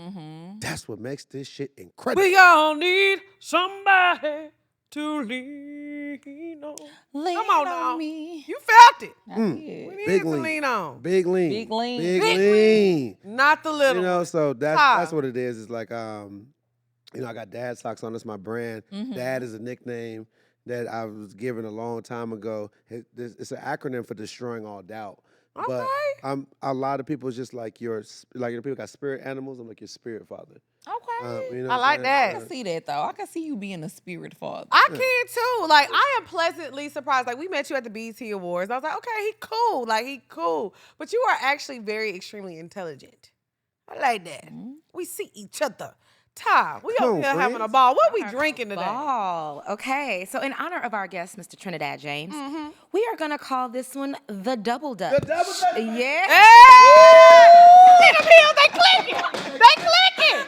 that's what makes this shit incredible. We all need somebody to lean on. Lean Come on now. me. You felt it. I Mm. did. We need Big to lean. lean on. Big lean. Big lean. Big Big lean. Not the little You know, one. so that's Ty. what it is. It's like you know, I got dad socks on. That's my brand. Dad is a nickname that I was given a long time ago. It's an acronym for destroying all doubt. But Okay. a lot of people is just like people got spirit animals. I'm like your spirit father. Okay. You know I what like I'm I that. saying? can see that though. I can see you being a spirit father. I can too. Like, I am pleasantly surprised. Like, we met you at the BET Awards. I was like, okay, he cool. Like, he cool. But you are actually very extremely intelligent. I like that. We see each other. Ty, we Come over on, here having a friends. ball. What we drinking today? Ball. Okay, so in honor of our guest, Mr. Trinidad James, we are gonna call this one the Double Dutch. The double dutch. Yeah. Hey! See them heels, they clicking. They clicking.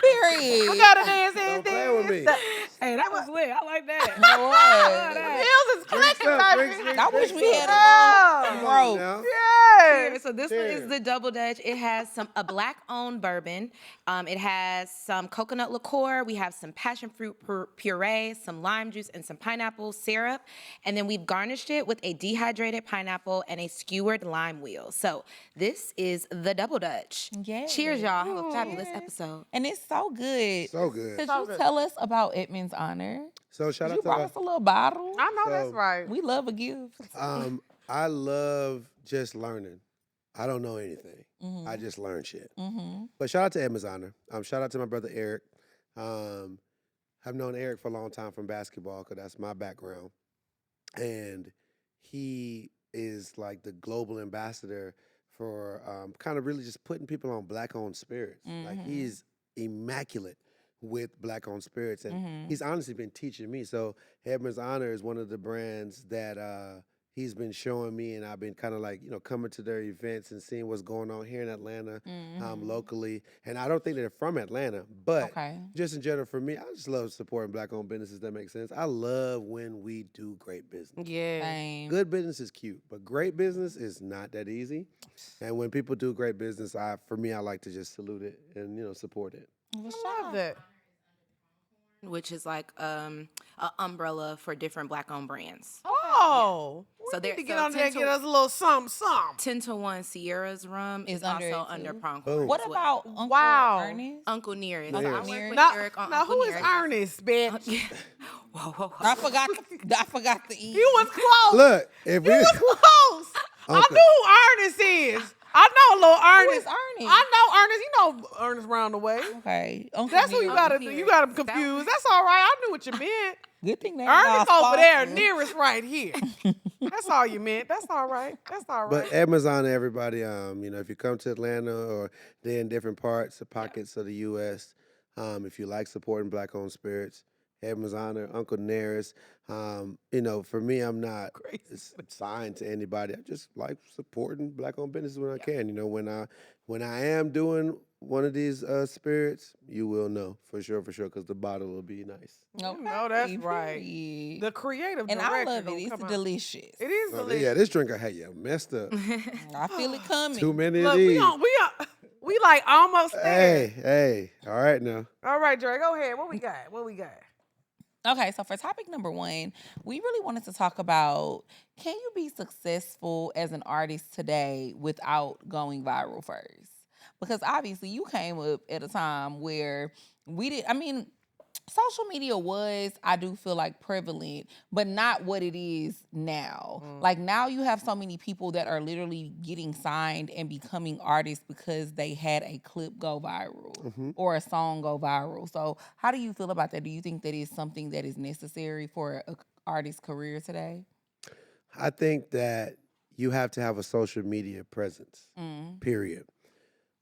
Period. We gotta dance in Don't play with me. Hey, that was lit. I like that. That was. The heels is clicking, baby. I wish we had Oh, Come on rope. now. yeah. So this one is the Double Dutch. It has a black-owned bourbon. It has some coconut liqueur. We have some passion fruit puree, some lime juice, and some pineapple syrup. And then we've garnished it with a dehydrated pineapple and a skewered lime wheel. So this is the Double Dutch. Yeah. Cheers, y'all. Have a fabulous episode. And it's so good. So good. Could So you good. tell us about Edmund's honor? So shout You out brought to us a little bottle. I know So- that's right. We love a gift. I love just learning. I don't know anything. I just learn shit. But shout out to Edmund's honor. Shout out to my brother Eric. I've known Eric for a long time from basketball because that's my background. And he is like the global ambassador for kind of really just putting people on black-owned spirits. Like he's immaculate with black-owned spirits, and he's honestly been teaching me. So Edmund's Honor is one of the brands that he's been showing me, and I've been kind of like, coming to their events and seeing what's going on here in Atlanta locally. And I don't think they're from Atlanta, but Okay. just in general for me, I just love supporting black-owned businesses. That makes sense. I love when we do great business. Yeah. Same. Good business is cute, but great business is not that easy. And when people do great business, for me, I like to just salute it and support it. I love that. Which is like an umbrella for different black-owned brands. Oh. So We there- need to get so on there and 10 get to- us a little something. 10 to 1 Sierra's rum is under also it, under too. Pronghorn. Boom. What as well. about Uncle Wow. Ernest? Uncle Nearest? Nearest. I work with Now, Eric on now Uncle who is Nearest. Ernest, bitch? Whoa, whoa, whoa. I forgot the E. You was close. Look, if You we was close. I Uncle. knew who Ernest is. I know little Ernest. is Ernest? I know Ernest. You know Ernest round the way. Okay. Uncle That's who you Nearest. gotta Uncle do. You Nearest. got him confused. That's all right. I knew what you meant. Good thing they Ernest over there, nearest right here. That's all you meant. That's all right. That's all right. But Amazon, everybody, if you come to Atlanta or they're in different pockets of the U.S., if you like supporting black-owned spirits, Heaven's Honor, Uncle Nearest. You know, for me, I'm not Crazy. signed to anybody. I just like supporting black-owned businesses when I can. You know, when I am doing one of these spirits, you will know for sure, because the bottle will be nice. Okay, No, that's right. period. The creative And director I love it. gonna It's come out. delicious. It is Oh, delicious. yeah, this drink I had you messed up. I feel it coming. Too many of Look, these. we like almost there. Hey, all right now. All right, Dre, go ahead. What we got? Okay, so for topic number 1, we really wanted to talk about, can you be successful as an artist today without going viral first? Because obviously you came up at a time where social media was, I do feel like, prevalent, but not what it is now. Like now you have so many people that are literally getting signed and becoming artists because they had a clip go viral or a song go viral. So how do you feel about that? Do you think that is something that is necessary for an artist's career today? I think that you have to have a social media presence, period.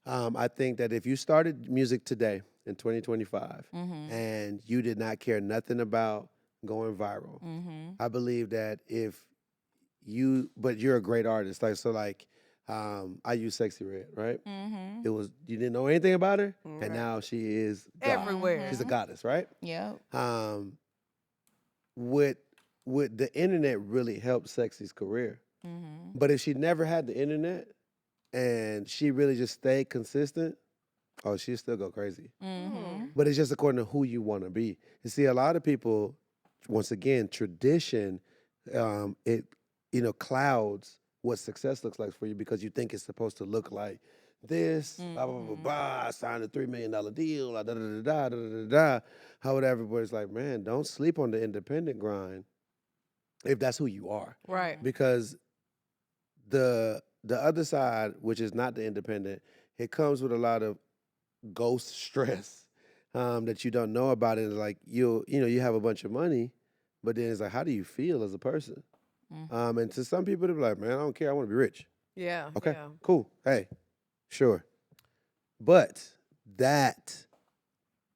I think that if you started music today in 2025 and you did not care nothing about going viral, I believe that but you're a great artist. I use Sexy Red, right? It was, you didn't know anything about her, and now she is God. Everywhere. She's a goddess, right? Yeah. With the internet really helped Sexy's career. But if she never had the internet and she really just stayed consistent, oh, she'd still go crazy. But it's just according to who you want to be. You see, a lot of people, once again, tradition, it clouds what success looks like for you because you think it's supposed to look like this, blah, blah, blah, blah, I signed a $3 million deal, da, da, da, da, da, da, da. However, everybody's like, man, don't sleep on the independent grind if that's who you are. Right. Because the other side, which is not the independent, it comes with a lot of ghost stress that you don't know about. It like you have a bunch of money, but then it's like, how do you feel as a person? And to some people, they're like, man, I don't care. I want to be rich. Yeah. Okay, Yeah. cool. Hey, sure. But that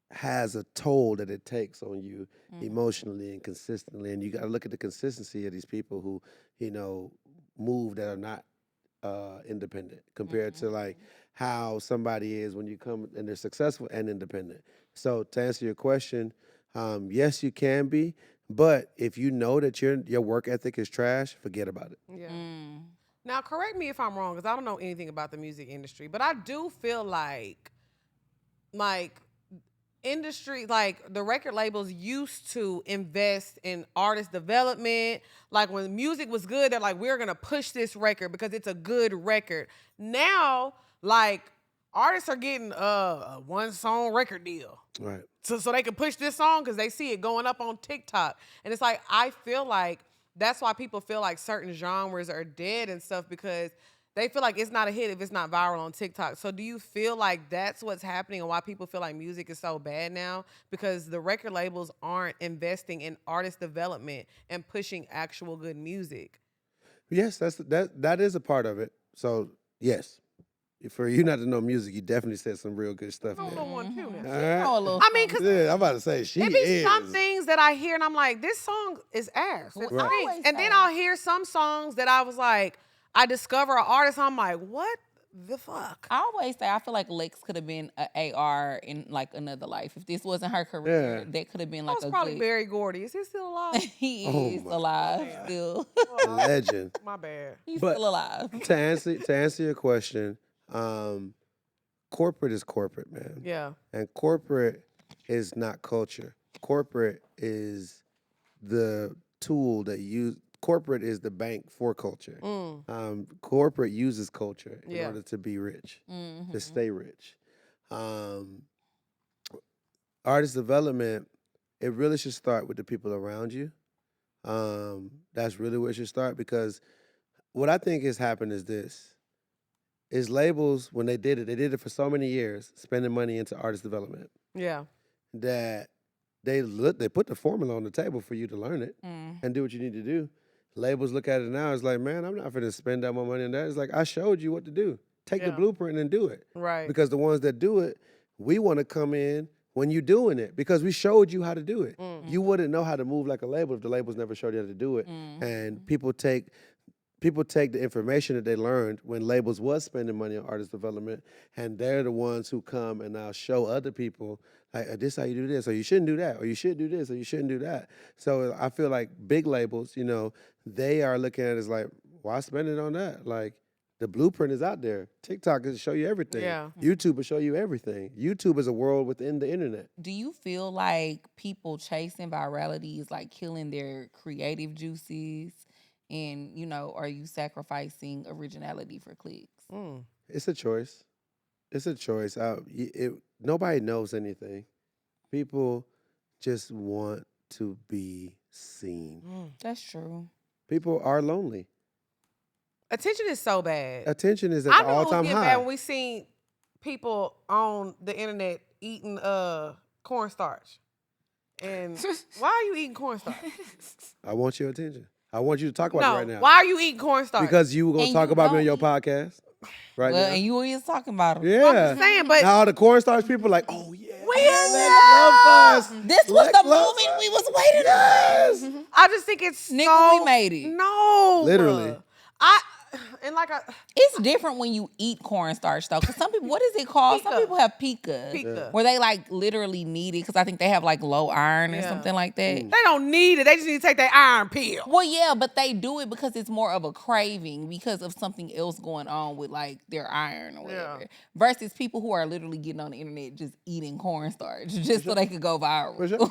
has a toll that it takes on you emotionally and consistently. And you got to look at the consistency of these people who, move that are not independent compared to like how somebody is when you come and they're successful and independent. So to answer your question, yes, you can be, but if you know that your work ethic is trash, forget about it. Yeah. Now, correct me if I'm wrong, because I don't know anything about the music industry, but I do feel like industry, like the record labels used to invest in artist development. Like when music was good, they're like, we're gonna push this record because it's a good record. Now, like artists are getting a 1-song record deal. Right. So they can push this song because they see it going up on TikTok. And it's like, I feel like that's why people feel like certain genres are dead and stuff, because they feel like it's not a hit if it's not viral on TikTok. So do you feel like that's what's happening and why people feel like music is so bad now? Because the record labels aren't investing in artist development and pushing actual good music. Yes, that is a part of it. So yes, for you not to know music, you definitely said some real good stuff I don't know there. one too now. All right. know a little I mean, because Yeah, I'm about to say she it be is. some things that I hear and I'm like, this song is ass. It Well, I stinks. always And then say- I'll hear some songs that I was like, I discover an artist, I'm like, what the fuck? I always say I feel like Lex could have been an AR in like another life. If this wasn't her career, Yeah. that could have been That like was a probably good. Barry Gordy. Is he still alive? He Oh is my alive still. A legend. My bad. He's But- still alive. to answer your question, corporate is corporate, man. Yeah. And corporate is not culture. Corporate is the tool that corporate is the bank for culture. Corporate uses culture in Yeah. order to be rich, to stay rich. Artist development, it really should start with the people around you. That's really where it should start, because what I think has happened is this. Is labels, when they did it for so many years, spending money into artist development, Yeah. that they put the formula on the table for you to learn it and do what you need to do. Labels look at it now, it's like, man, I'm not going to spend that much money on that. It's like, I showed you what to do. Take the Yeah. blueprint and do it. Right. Because the ones that do it, we want to come in, when you're doing it because we showed you how to do it. You wouldn't know how to move like a label if the labels never showed you how to do it. And people take the information that they learned when labels was spending money on artist development, and they're the ones who come and now show other people like, this how you do this, or you shouldn't do that, or you should do this, or you shouldn't do that. So I feel like big labels, they are looking at it as like, why spend it on that? Like, the blueprint is out there. TikTok will show you everything. Yeah. YouTube will show you everything. YouTube is a world within the internet. Do you feel like people chasing virality is like killing their creative juices? And, are you sacrificing originality for clicks? It's a choice. It's a choice. Nobody knows anything. People just want to be seen. That's true. People are lonely. Attention is so bad. Attention is at I the knew it was all-time getting high. bad when we seen people on the internet eating cornstarch. And why are you eating cornstarch? I want your attention. I want you to talk about it right now. Why are you eating cornstarch? Because you were going to And talk you about me on don't your eat- podcast right Well, now. and you always talking about them. Yeah. I'm just saying, but Now all the cornstarch people like, oh yeah. We Lex loves us. This was Lex the loves moment us. we was waiting Yes. on. I just think it's Nigga, so... we made it. No. Literally. It's different when you eat cornstarch though, because some people, what is it called? Some Pica. people have pica, Pica. where they like literally need it because I think they have like low iron or Yeah. something like that. They don't need it. They just need to take their iron pill. Well, yeah, but they do it because it's more of a craving because of something else going on with like their iron or whatever. Yeah. Versus people who are literally getting on the internet just eating cornstarch just so they could go viral. For sure.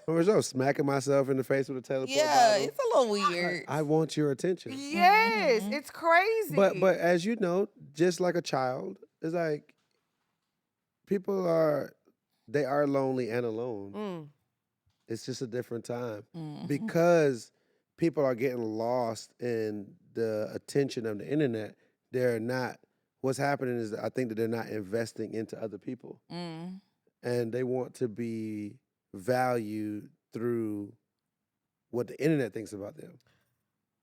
For sure. Smacking myself in the face with a teleport Yeah, bottle. it's a little weird. I want your attention. Yes, it's crazy. But as you know, just like a child, it's like people are lonely and alone. It's just a different time because people are getting lost in the attention of the internet. They're not. What's happening is I think that they're not investing into other people, and they want to be valued through what the internet thinks about them,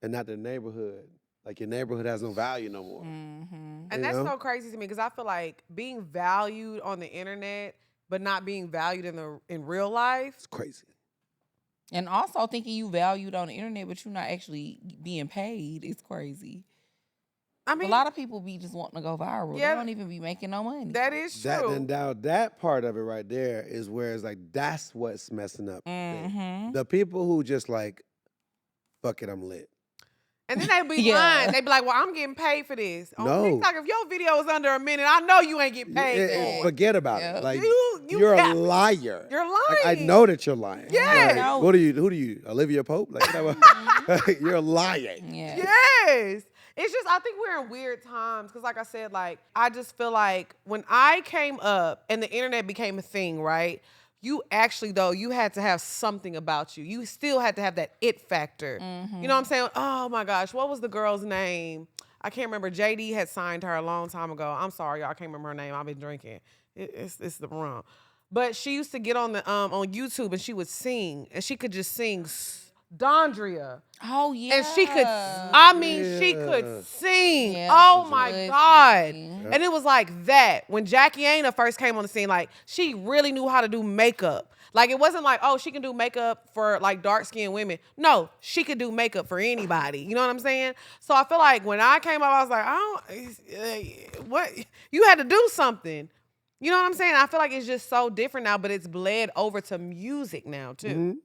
and not their neighborhood. Like, your neighborhood has no value no more. And You that's know? so crazy to me because I feel like being valued on the internet but not being valued in real life. It's crazy. And also thinking you valued on the internet, but you're not actually being paid is crazy. I mean, A lot of people be just wanting to go viral. Yeah. They don't even be making no money. that is true. That part of it right there is where it's like, that's what's messing up. Mhm. The people who just like, fuck it, I'm lit. And then they be Yeah. lying. They be like, well, I'm getting paid for this. On No. TikTok, if your video is under a minute, I know you ain't getting paid for it. Forget about Yeah. it. Like, You you're a cap- liar. You're Like, I lying. know that you're lying. Yes. Like, who do you, Olivia Pope? Like, you're lying. Yeah. Yes. It's just, I think we're in weird times because, like I said, like, I just feel like when I came up and the internet became a thing, right? You actually, though, you had to have something about you. You still had to have that it factor. You know what I'm saying? Oh, my gosh. What was the girl's name? I can't remember. JD had signed her a long time ago. I'm sorry, y'all. I can't remember her name. I've been drinking. It's the wrong. But she used to get on YouTube and she would sing. And she could just sing Drea. Oh, yeah. And she could, she could Yeah. sing. Yeah, Oh she my could God. sing. And it was like that. When Jackie Aina first came on the scene, like, she really knew how to do makeup. Like, it wasn't like, oh, she can do makeup for like dark-skinned women. No, she could do makeup for anybody. You know what I'm saying? So I feel like when I came up, I was like, what? You had to do something. You know what I'm saying? I feel like it's just so different now, but it's bled over to music now, too.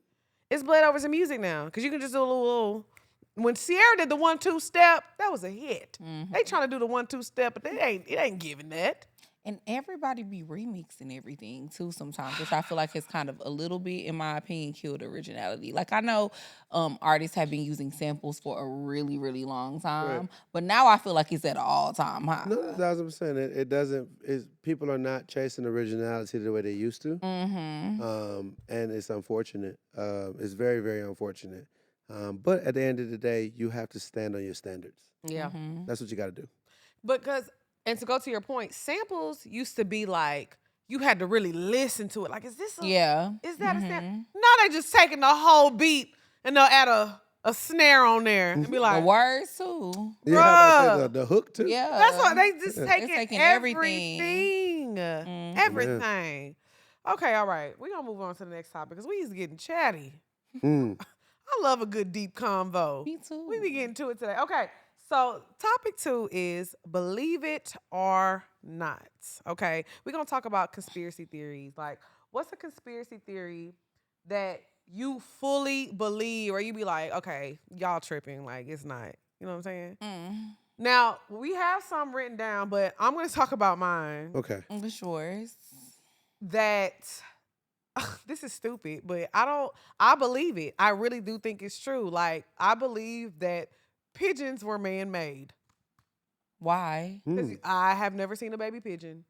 It's bled over to music now because you can just do a little. When Sierra did the 1-2 step, that was a hit. They trying to do the 1-2 step, but it ain't giving that. And everybody be remixing everything too sometimes, which I feel like has kind of a little bit, in my opinion, killed originality. Like, I know artists have been using samples for a really, really long time, Right. but now I feel like it's at an all-time high. No, 1,000%. It doesn't. People are not chasing originality the way they used to, and it's unfortunate. It's very, very unfortunate. But at the end of the day, you have to stand on your standards. Yeah. That's what you got to do. And to go to your point, samples used to be like, you had to really listen to it. Like, is this a, Yeah. is that a sample? Now they just taking the whole beat and they'll add a snare on there and be The like, words too. Yeah, I Bruh. say the hook too. Yeah. that's what they just taking taking everything. everything. Everything. Okay, all right. We're going to move on to the next topic because we is getting chatty. Mm. I love a good deep convo. Me too. We be getting to it today. Okay, so topic 2 is believe it or not. Okay, we're going to talk about conspiracy theories. Like, what's a conspiracy theory that you fully believe or you be like, okay, y'all tripping. Like, it's not. You know what I'm saying? Now, we have some written down, but I'm going to talk about mine. Okay. What's yours? That this is stupid, but I believe it. I really do think it's true. Like, I believe that pigeons were man-made. Why? 'Cause I have never seen a baby pigeon.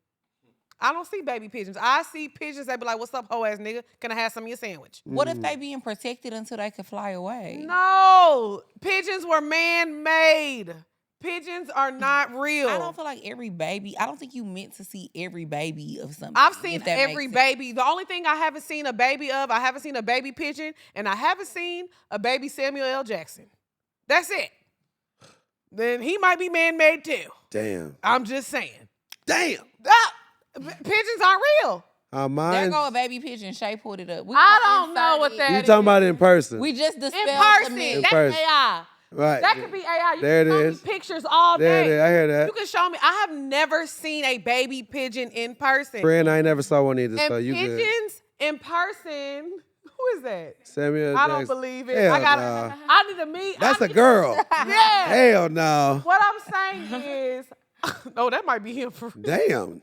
I don't see baby pigeons. I see pigeons that be like, what's up, hoe ass nigga? Can I have some of your sandwich? What if they being protected until they can fly away? No, pigeons were man-made. Pigeons are not real. I don't feel like every baby. I don't think you meant to see every baby of something. I've seen if that every makes sense. baby. The only thing I haven't seen a baby of, I haven't seen a baby pigeon, and I haven't seen a baby Samuel L. Jackson. That's it. Then he might be man-made too. Damn. I'm just saying. Damn. Pigeons aren't real. There Mine. go a baby pigeon. Shay pulled it up. We I gonna don't know insert what it. that You is. talking about in person? We just dispelled In the person. myth. That's person. AI. right. That could be AI. You There can it show is. me pictures all There it day. is. I hear that. You can show me. I have never seen a baby pigeon in person. Friend, I ain't never saw one either, And so you good. pigeons in person. Who is that? Samuel I don't Jackson. believe it. Hell I got. nah. I need to meet. That's I a need- girl. Yeah. Hell no. What I'm saying is, oh, that might be him for. Damn.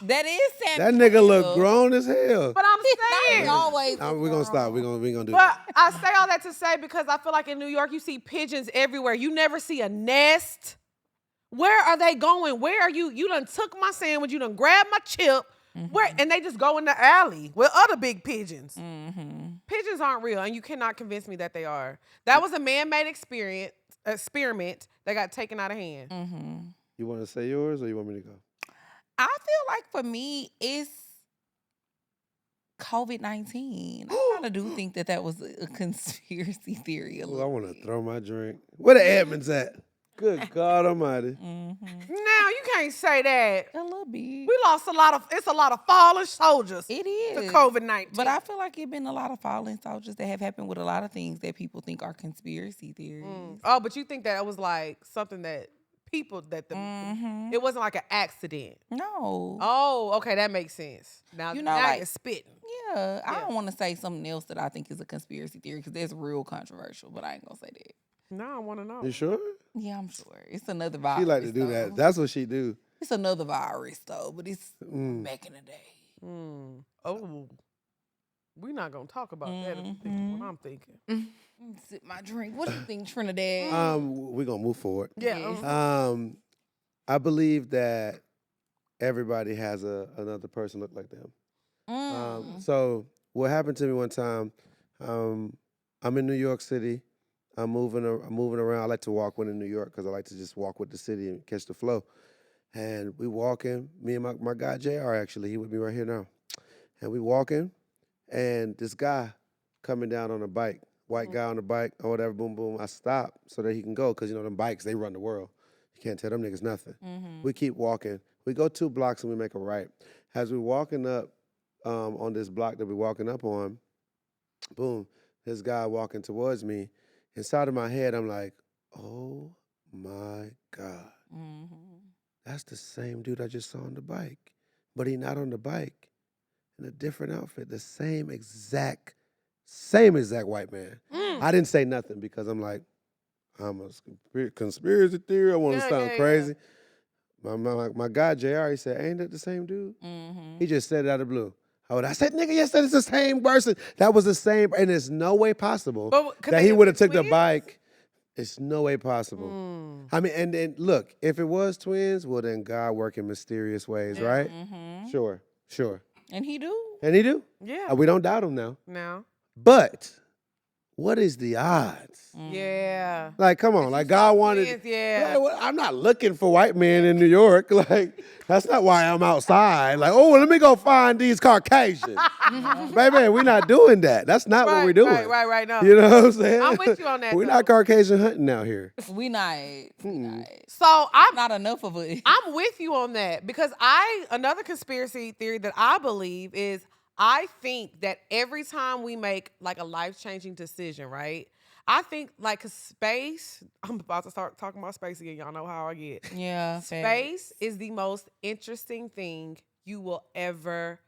That is That Samuel. nigga look grown as hell. But I'm He saying. always. We're gonna stop. We're gonna do But that. I say all that to say because I feel like in New York you see pigeons everywhere. You never see a nest. Where are they going? Where are you? You done took my sandwich. You done grabbed my chip. Where? And they just go in the alley with other big pigeons. Pigeons aren't real, and you cannot convince me that they are. That was a man-made experiment that got taken out of hand. You want to say yours or you want me to go? I feel like for me, it's COVID-19. I kind of do think that was a conspiracy theory. A Ooh, I little want to bit. throw my drink. Where the Edmonds at? Good God Almighty. Now you can't say that. A little bit. We lost a lot of. It's a lot of fallen soldiers It to is. COVID-19. But I feel like it's been a lot of fallen soldiers that have happened with a lot of things that people think are conspiracy theories. Oh, but you think that it was like something that people that the it wasn't like an accident. No. Oh, okay, that makes sense. Now, You know, now like- you're spitting. Yeah, I don't want to say something else that I think is a conspiracy theory because that's real controversial, but I ain't going to say that. Now I want to know. You sure? Yeah, I'm sure. It's another virus. She like to do though. that. That's what she do. It's another virus, though, but it's back in the day. Oh, we're not gonna talk about that. If you think what I'm thinking. Sip my drink. What do you think, Trinidad? We're gonna move forward. Yeah. I believe that everybody has another person look like them. So what happened to me one time, I'm in New York City. I'm moving around. I like to walk when in New York because I like to just walk with the city and catch the flow. And we walking, me and my guy JR actually, he with me right here now. And we walking, and this guy coming down on a bike, white guy on the bike or whatever, boom, boom. I stop so that he can go because, you know, them bikes, they run the world. You can't tell them niggas nothing. We keep walking. We go 2 blocks and we make a right. As we're walking up on this block that we're walking up on, boom, this guy walking towards me. Inside of my head, I'm like, oh my God. That's the same dude I just saw on the bike. But he not on the bike. In a different outfit. The same exact white man. I didn't say nothing because I'm like, I'm a conspiracy theory. I want to sound crazy. My guy, JR, he said, ain't that the same dude? He just said it out of the blue. Oh, I said, nigga, yes, it's the same person. That was the same, and there's no way possible But that he would have took the bike. It's no way possible. I mean, and then look, if it was twins, well then God work in mysterious ways, right? Sure. And he do. And he do. Yeah. We don't doubt him now. Now. But what is the odds? Yeah. Like, come on, like God wanted. twins, yeah. Like, I'm not looking for white men in New York. Like, that's not why I'm outside. Like, oh, let me go find these Caucasians. Baby, we're not doing that. That's not what we're doing. Right. No. You know what I'm saying? I'm with you on that, We're though. not Caucasian hunting out here. We not. So I'm Not enough of it. I'm with you on that because another conspiracy theory that I believe is I think that every time we make like a life-changing decision, right? I think like 'cause space, I'm about to start talking about space again. Y'all know how I get. Yeah. Space is the most interesting thing you will ever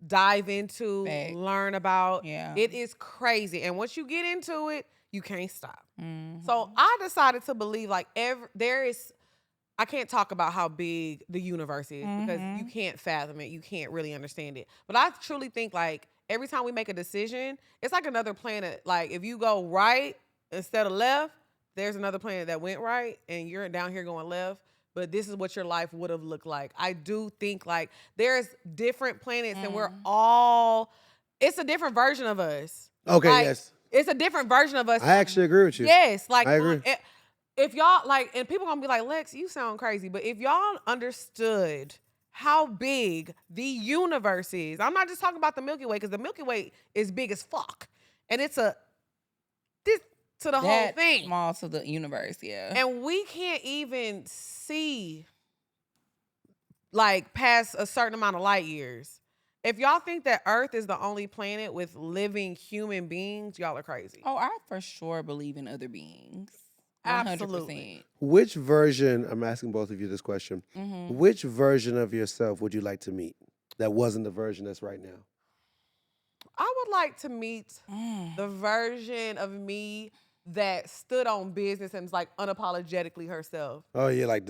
dive into, Fact. learn about. Yeah. It is crazy. And once you get into it, you can't stop. Mhm. So I decided to believe like I can't talk about how big the universe is because you can't fathom it. You can't really understand it. But I truly think like every time we make a decision, it's like another planet. Like if you go right instead of left, there's another planet that went right and you're down here going left. But this is what your life would have looked like. I do think like there's different planets and it's a different version of us. Okay, Like, yes. It's a different version of us. I actually agree with you. Yes, like I agree. if y'all like, and people gonna be like, Lex, you sound crazy, but if y'all understood how big the universe is, I'm not just talking about the Milky Way because the Milky Way is big as fuck, and it's this to the whole That thing, small to the universe, yeah. and we can't even see like past a certain amount of light years. If y'all think that Earth is the only planet with living human beings, y'all are crazy. Oh, I for sure believe in other beings. 100%. Absolutely. Which version, I'm asking both of you this question, which version of yourself would you like to meet that wasn't the version that's right now? I would like to meet the version of me that stood on business and was like unapologetically herself. Oh, yeah, like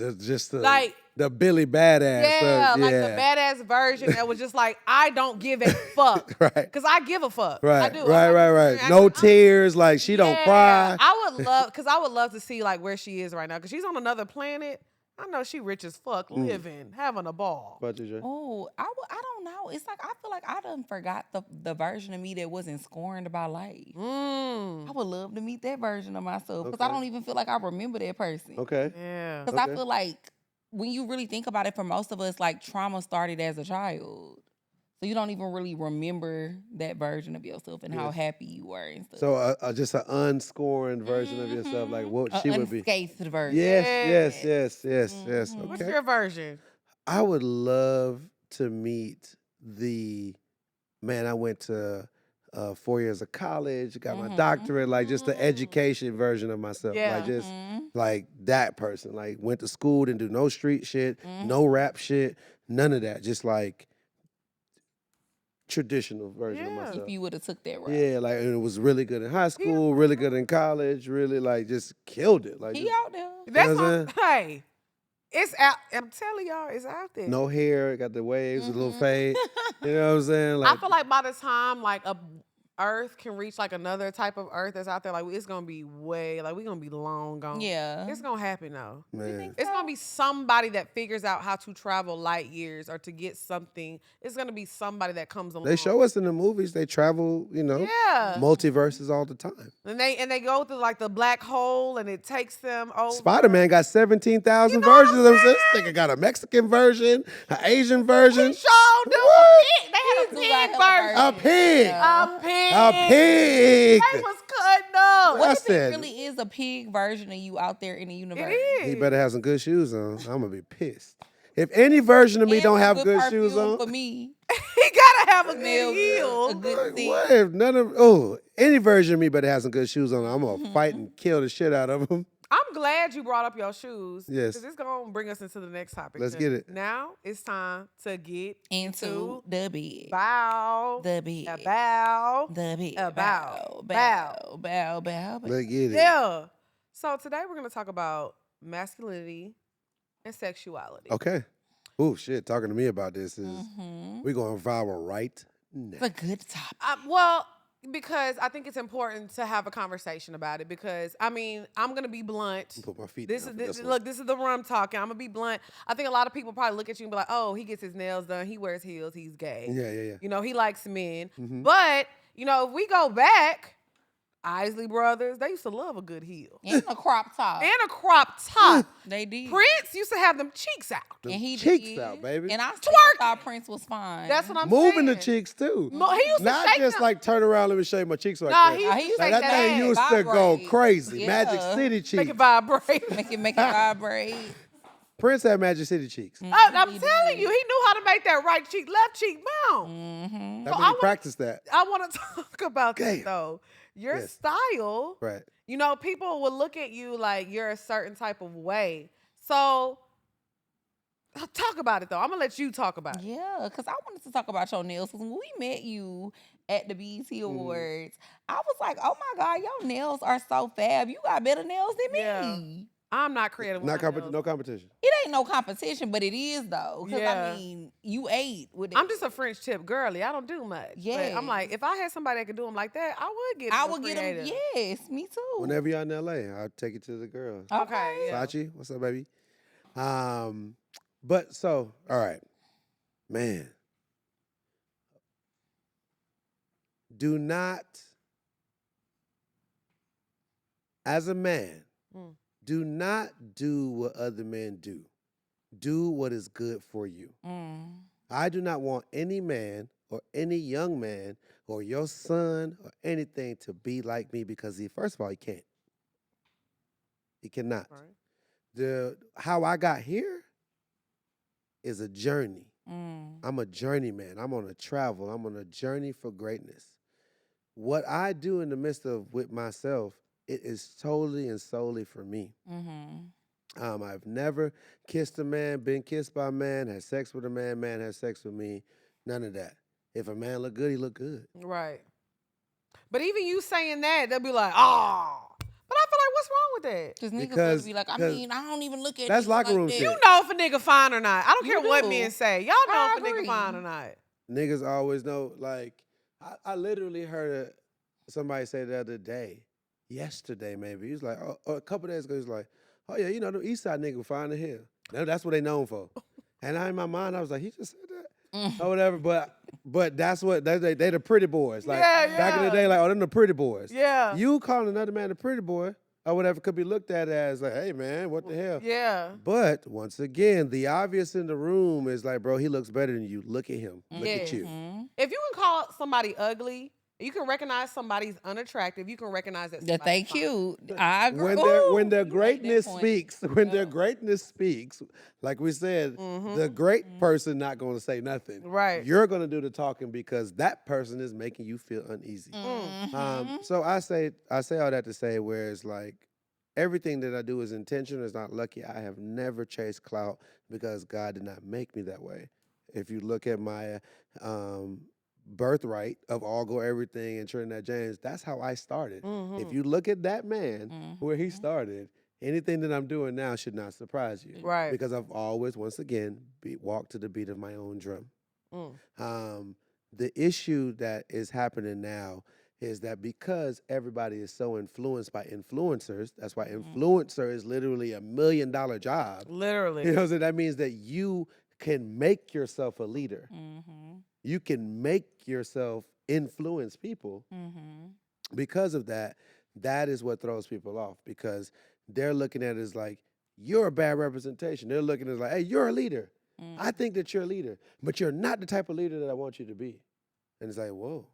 Like, the Billy badass. yeah, like the badass version that was just like, I don't give a fuck. Right. Because I give a fuck. I Right, do. right. No tears, like she don't cry. I would love to see like where she is right now. Because she's on another planet. I know she rich as fuck, living, having a ball. What about you, Jay? Oh, I don't know. It's like I feel like I done forgot the version of me that wasn't scorned by life. I would love to meet that version of myself because I Okay. don't even feel like I remember that person. Okay. Yeah. Because Okay. I feel like when you really think about it, for most of us, like trauma started as a child. So you don't even really remember that version of yourself and how happy you were and stuff. So just an unscorned version of yourself, like what she would be. Unscathed version. Yes. What's Okay. your version? I would love to meet I went to 4 years of college, got my doctorate, like just the education version of myself. Yeah. Like just like that person. Like went to school, didn't do no street shit, no rap shit, none of that. Just like traditional version of Yeah. myself. If you would have took that route. Yeah, like and it was really good in high school, really good in college, really like just killed it. Like He just out there. That's what I'm hey. It's out. I'm telling y'all, it's out there. no hair, got the waves, a little fade. You know what I'm saying? I Like feel like by the time like a Earth can reach like another type of Earth that's out there, like it's gonna be we're gonna be long gone. Yeah. It's gonna happen though. man. It's gonna be somebody that figures out how to travel light years or to get something. It's gonna be somebody that comes along. They show us in the movies, they travel, Yeah. multiverses all the time. And they go through like the black hole and it takes them over. Spider-Man got 17,000 You know what versions I'm of himself. saying? This nigga got a Mexican version, an Asian version. He showed them a What? pig. They had a do pig like a version. A pig. A pig. A pig. They was cutting up. What I if said- it really is a pig version of you out there in the universe? It is. He better have some good shoes on. I'm gonna be pissed. If any version of me And don't with have good shoes perfume on, for me. He gotta have a Smell good good, heel. a good like, scent. what if none of any version of me better have some good shoes on? I'm gonna fight and kill the shit out of them. I'm glad you brought up your shoes. Yes. Because it's going to bring us into the next topic. Let's get it. Now it's time to get Into the bed. bow. The bed. A bow. The bed. A bow. Bow. Let's get it. Yeah. So today we're going to talk about masculinity and sexuality. Okay. Oh shit! Talking to me about this is we going viral right now. It's a good topic. Well, because I think it's important to have a conversation about it because, I mean, I'm going to be blunt. Put my feet This down is for this, this one. look. This is the rum talking. I'm gonna be blunt. I think a lot of people probably look at you and be like, "Oh, he gets his nails done. He wears heels. He's gay. Yeah. You know, he likes men." But you know, if we go back, Isley Brothers, they used to love a good heel. And a crop top. And a crop top. They did. Prince used to have them cheeks out. And he cheeks did. out, baby. And I still Twerking. thought Prince was fine. That's what I'm saying. Moving the cheeks too. He used to Not shake just them. like turn around, let me shake my cheeks like Nah, that. he used to He used shake Like, to that thing ass. used to go Vibrate. crazy. Yeah. Magic City cheeks. Make it vibrate. Make it vibrate. Prince had Magic City cheeks. I'm telling you, he knew how to make that right cheek, left cheek bounce. Mm-hmm. I think he practiced that. I want to talk about this Damn. though. Your Yes. style, Right. you know, people will look at you like you're a certain type of way. So talk about it though. I'm gonna let you talk about it. Yeah, because I wanted to talk about your nails. Because when we met you at the BET Awards, I was like, oh my God, your nails are so fab. You got better nails than me. Yeah. I'm not creative. with Not my nails. no competition. It ain't no competition, but it is though. Because Yeah. I mean, you ate with it. I'm just a French tip girly. I don't do much. Yeah. But I'm like, if I had somebody that could do them like that, I would get. I more would get creative. them. Yes, me too. Whenever y'all in LA, I'll take you to the girls. Okay. Yeah. Sachi, what's up, baby? But so, all right, man. Do not, as a man, Mm. do not do what other men do. Do what is good for you. Mm. I do not want any man or any young man or your son or anything to be like me because first of all, he can't. He cannot. Right. How I got here is a journey. Mm. I'm a journeyman. I'm on a travel. I'm on a journey for greatness. What I do in the midst of with myself, it is totally and solely for me. Mm-hmm. I've never kissed a man, been kissed by a man, had sex with a man, man had sex with me. None of that. If a man look good, he look good. Right. But even you saying that, they'll be like, oh. But I feel like, what's wrong with that? Because niggas Because- supposed to be like, I because mean, I don't even look at that's niggas locker like room that. shit. You know if a nigga fine or not. I don't You care what do. men say. Y'all know I if a nigga agree. fine or not. Niggas always know, like, I literally heard somebody say the other day, yesterday maybe, he was like, a couple days ago, he was like, oh yeah, you know, the East Side nigga fine to hell. Now, that's what they known for. And in my mind, I was like, he just said that? Or whatever, but that's what, they the pretty boys. Like, Yeah, back in the yeah. day, like, oh, them the pretty boys. Yeah. You calling another man a pretty boy, or whatever, could be looked at as like, hey man, what the hell? Yeah. But once again, the obvious in the room is like, bro, he looks better than you. Look at him. Look at you. Mm-hmm. If you can call somebody ugly, you can recognize somebody's unattractive. You can recognize that That they somebody's fine. cute. I agree. When their Ooh, you made that greatness point. speaks, their greatness speaks, like we said, the great person not going to say nothing. Right. You're going to do the talking because that person is making you feel uneasy. Mm-hmm. So I say all that to say where it's like everything that I do is intentional. It's not lucky. I have never chased clout because God did not make me that way. If you look at my birthright of all go everything in Trinidad James, that's how I started. If you look at that man where he started, anything that I'm doing now should not surprise you. Right. Because I've always, once again, walked to the beat of my own drum. The issue that is happening now is that because everybody is so influenced by influencers, that's why influencer is literally $1 million job. Literally. You know, so that means that you can make yourself a leader. Mm-hmm. You can make yourself influence people. Mm-hmm. Because of that, that is what throws people off because they're looking at it as like, you're a bad representation. They're looking at it like, hey, you're a leader. I think that you're a leader, but you're not the type of leader that I want you to be. And it's like, whoa,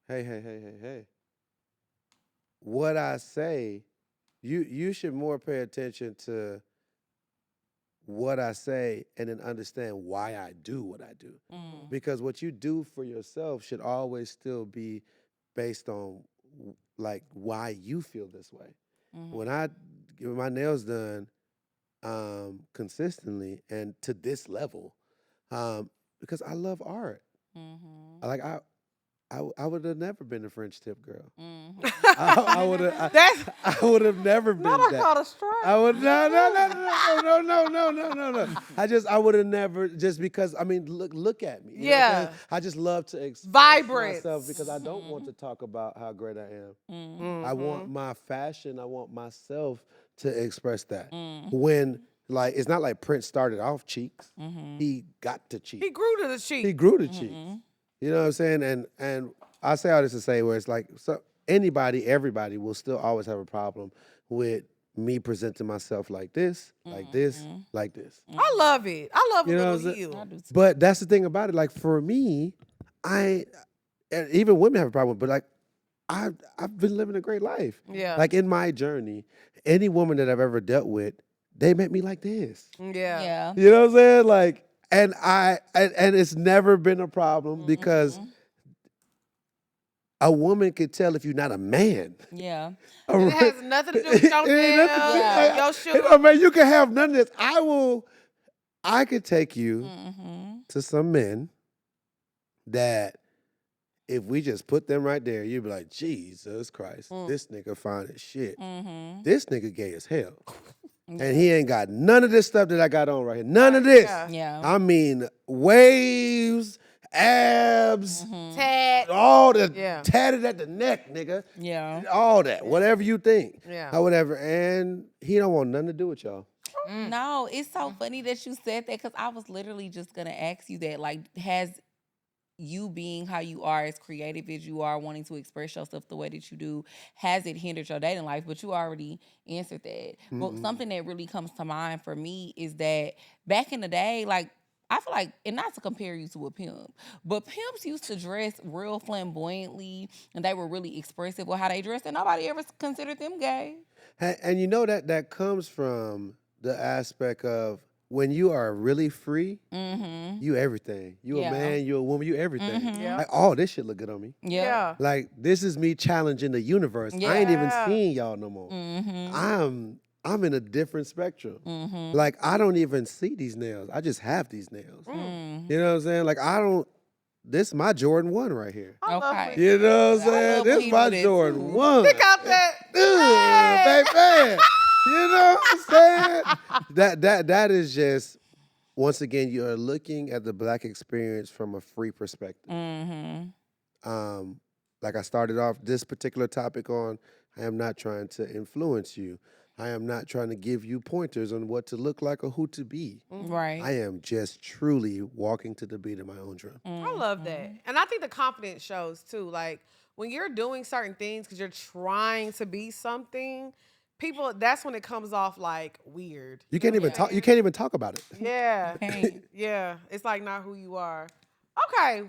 hey. What I say, you should more pay attention to what I say and then understand why I do what I do. Because what you do for yourself should always still be based on like why you feel this way. When I get my nails done consistently and to this level, because I love art. Like I would have never been a French tip girl. I would have. I would have never been Not that. called a strap. I would no. I would have never just because I mean look at me. You know what I'm Yeah. saying? I just love to express Vibrance. myself because I don't want to talk about how great I am. I want my fashion. I want myself to express that. When like it's not like Prince started off cheeks. He got to cheeks. He grew to the cheek. He grew the cheeks. You know what I'm saying? And I say all this to say where it's like, so everybody will still always have a problem with me presenting myself like this, like this, like this. I love it. I love a You know little what I'm saying? I heel. do too. But that's the thing about it. Like for me, and even women have a problem. But like I've been living a great life. Yeah. Like in my journey, any woman that I've ever dealt with, they met me like this. Yeah. Yeah. You know what I'm saying? Like, and and it's never been a problem because a woman could tell if you're not a man. Yeah. It has nothing to do with your It ain't nothing to do- nails, your You shoes. know, man, you can have none of this. I could take you Mm-hmm. to some men that if we just put them right there, you'd be like, Jesus Christ, this nigga fine as shit. Mm-hmm. This nigga gay as hell. And he ain't got none of this stuff that I got on right here. None of this. Yeah. Yeah. I mean, waves, abs, Tat. all the Yeah. tatted at the neck, nigga. Yeah. All that, whatever you think. Yeah. Or whatever. And he don't want nothing to do with y'all. No, it's so funny that you said that because I was literally just gonna ask you that. Like, has you being how you are, as creative as you are, wanting to express yourself the way that you do, has it hindered your dating life? But you already answered that. But something that really comes to mind for me is that back in the day, like, I feel like, and not to compare you to a pimp, but pimps used to dress real flamboyantly and they were really expressive with how they dressed, and nobody ever considered them gay. And you know that comes from the aspect of when you are really free, you everything. You Yeah. a man, you a woman, you everything. Yeah. Like, oh, this shit look good on me. Yeah. Like, this is me challenging the universe. I ain't even Yeah. seeing y'all no more. I'm in a different spectrum. Mm-hmm. Like, I don't even see these nails. I just have these nails. You know what I'm saying? Like, this is my Jordan 1 right here. I love Okay. it. You know what I'm I saying? love This when is he my do that, Jordan too. 1. Pick out that. Baby. You know what I'm saying? That is just, once again, you're looking at the Black experience from a free perspective. Like I started off this particular topic on, I am not trying to influence you. I am not trying to give you pointers on what to look like or who to be. Right. I am just truly walking to the beat of my own drum. I love that. And I think the confidence shows too. Like when you're doing certain things because you're trying to be something, people, that's when it comes off like weird. You can't even talk. You can't even talk about it. Yeah. Can't. Yeah. It's like not who you are. Okay.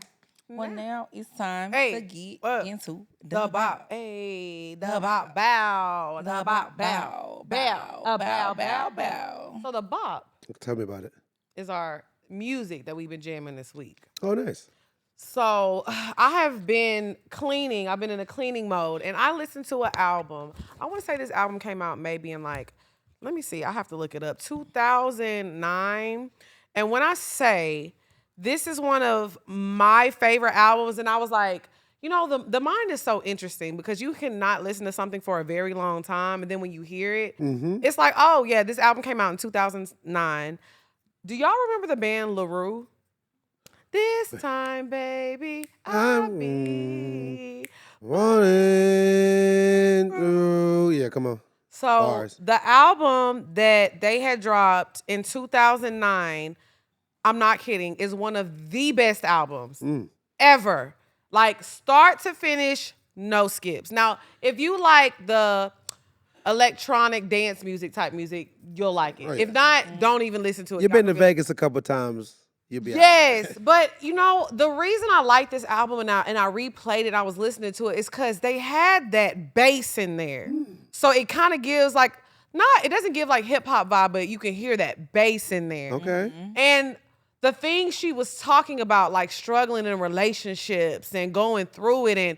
Well, now it's time Hey, to get into The bop. Hey, the bop bow. The bop bow. Bow. bow, bow, bow. So the bop Tell me about it. is our music that we've been jamming this week. Oh, nice. So I have been cleaning. I've been in a cleaning mode, and I listened to an album. I want to say this album came out maybe in like, let me see. I have to look it up. 2009. And when I say this is one of my favorite albums, and I was like, you know, the mind is so interesting because you cannot listen to something for a very long time, and then when you hear it, it's like, oh yeah, this album came out in 2009. Do y'all remember the band LaRue? This time, baby, I'll be. Running through. Yeah, come on. So Bars. the album that they had dropped in 2009, I'm not kidding, is one of the best albums ever. Like start to finish, no skips. Now, if you like the electronic dance music type music, you'll like it. Oh, yeah. If not, don't even listen to it. You've Y'all been to gonna be like, Vegas a couple times. You'll be all right. yes, but you know the reason I like this album and I replayed it, I was listening to it, is because they had that bass in there, so it kind of gives like it doesn't give like hip hop vibe, but you can hear that bass in there. Okay. And the thing she was talking about, like struggling in relationships and going through it, and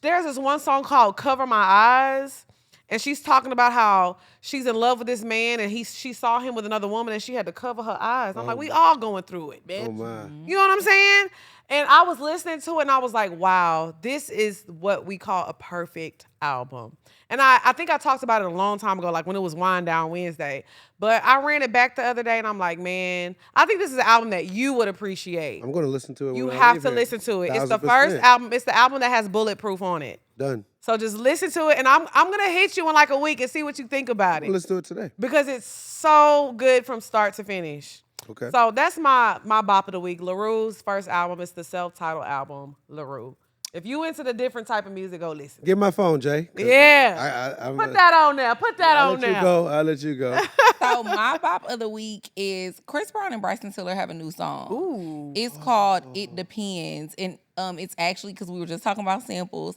there's this one song called "Cover My Eyes." And she's talking about how she's in love with this man and she saw him with another woman and she had to cover her eyes. I'm like, we all going through it, bitch. Oh, my. You know what I'm saying? And I was listening to it and I was like, wow, this is what we call a perfect album. And I think I talked about it a long time ago, like when it was Wind Down Wednesday. But I ran it back the other day and I'm like, man, I think this is an album that you would appreciate. I'm going to listen to it. You when I have leave to here. listen to it. It's the 1000%. first album. It's the album that has Bulletproof on it. Done. So just listen to it, and I'm gonna hit you in like a week and see what you think about I'm going to it listen to it today. because it's so good from start to finish. Okay. So that's my bop of the week. LaRue's first album is the self-titled album, LaRue. If you into the different type of music, go listen. Get my phone, Jay. 'Cause Yeah. I'm Put that on there. Put that I'll on let you there. go. I'll let you go. So my bop of the week is Chris Brown and Bryson Tiller have a new song. Ooh. It's called It Depends. And it's actually, because we were just talking about samples,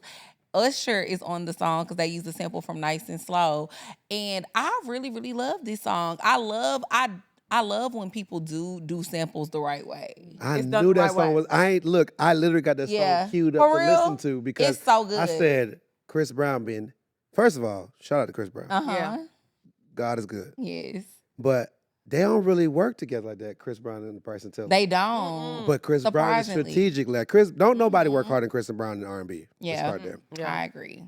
Usher is on the song because they use a sample from Nice and Slow. And I really, really love this song. I love when people do samples the right way. I It's done knew the that right song way. was. I literally got that Yeah. song queued For up to real? listen to because It's so good. I said Chris Brown being. First of all, shout out to Chris Brown. Uh-huh. Yeah. God is good, Yes. but they don't really work together like that. Chris Brown and Bryson Tiller. They don't. But Chris Brown is Surprisingly. strategic. Like Chris, don't nobody work harder than Chris Brown in R&B. Let's Yeah. start there. Yeah. I agree.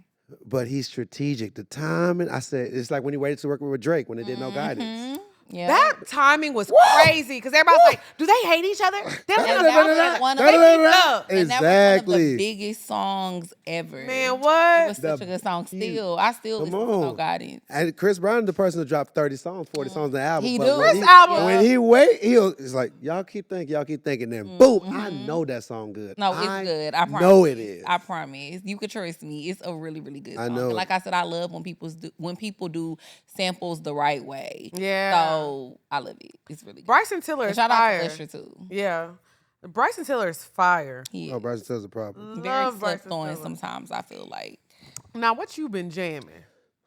But he's strategic. The timing, I said, it's like when he waited to work with Drake when they did No Guidance. Yeah. That timing was crazy because everybody's like, do they hate each other? They don't And know that about was one of They the- keep up. And that was one of Exactly. the biggest songs ever. Man, It what? was such a good song. Still, I still Come listen to No on. Guidance. And Chris Brown, the person that dropped 30 songs, 40 songs an album. He but do. when This album- When he wait, it's like, y'all keep thinking. Then boom, I know that song good. No, it's good. I promise. know it is. I promise. You can trust me. It's a really, really good song. I know And it. like I said, I love when people do samples the right way. Yeah. So I love it. It's really good. Bryson Tiller And is shout out fire. to Usher too. Yeah. Bryson Tiller is fire. He Oh, is Bryson Tiller's a problem. very Love slept Bryson on Tiller. sometimes, I feel like. Now, what you been jamming?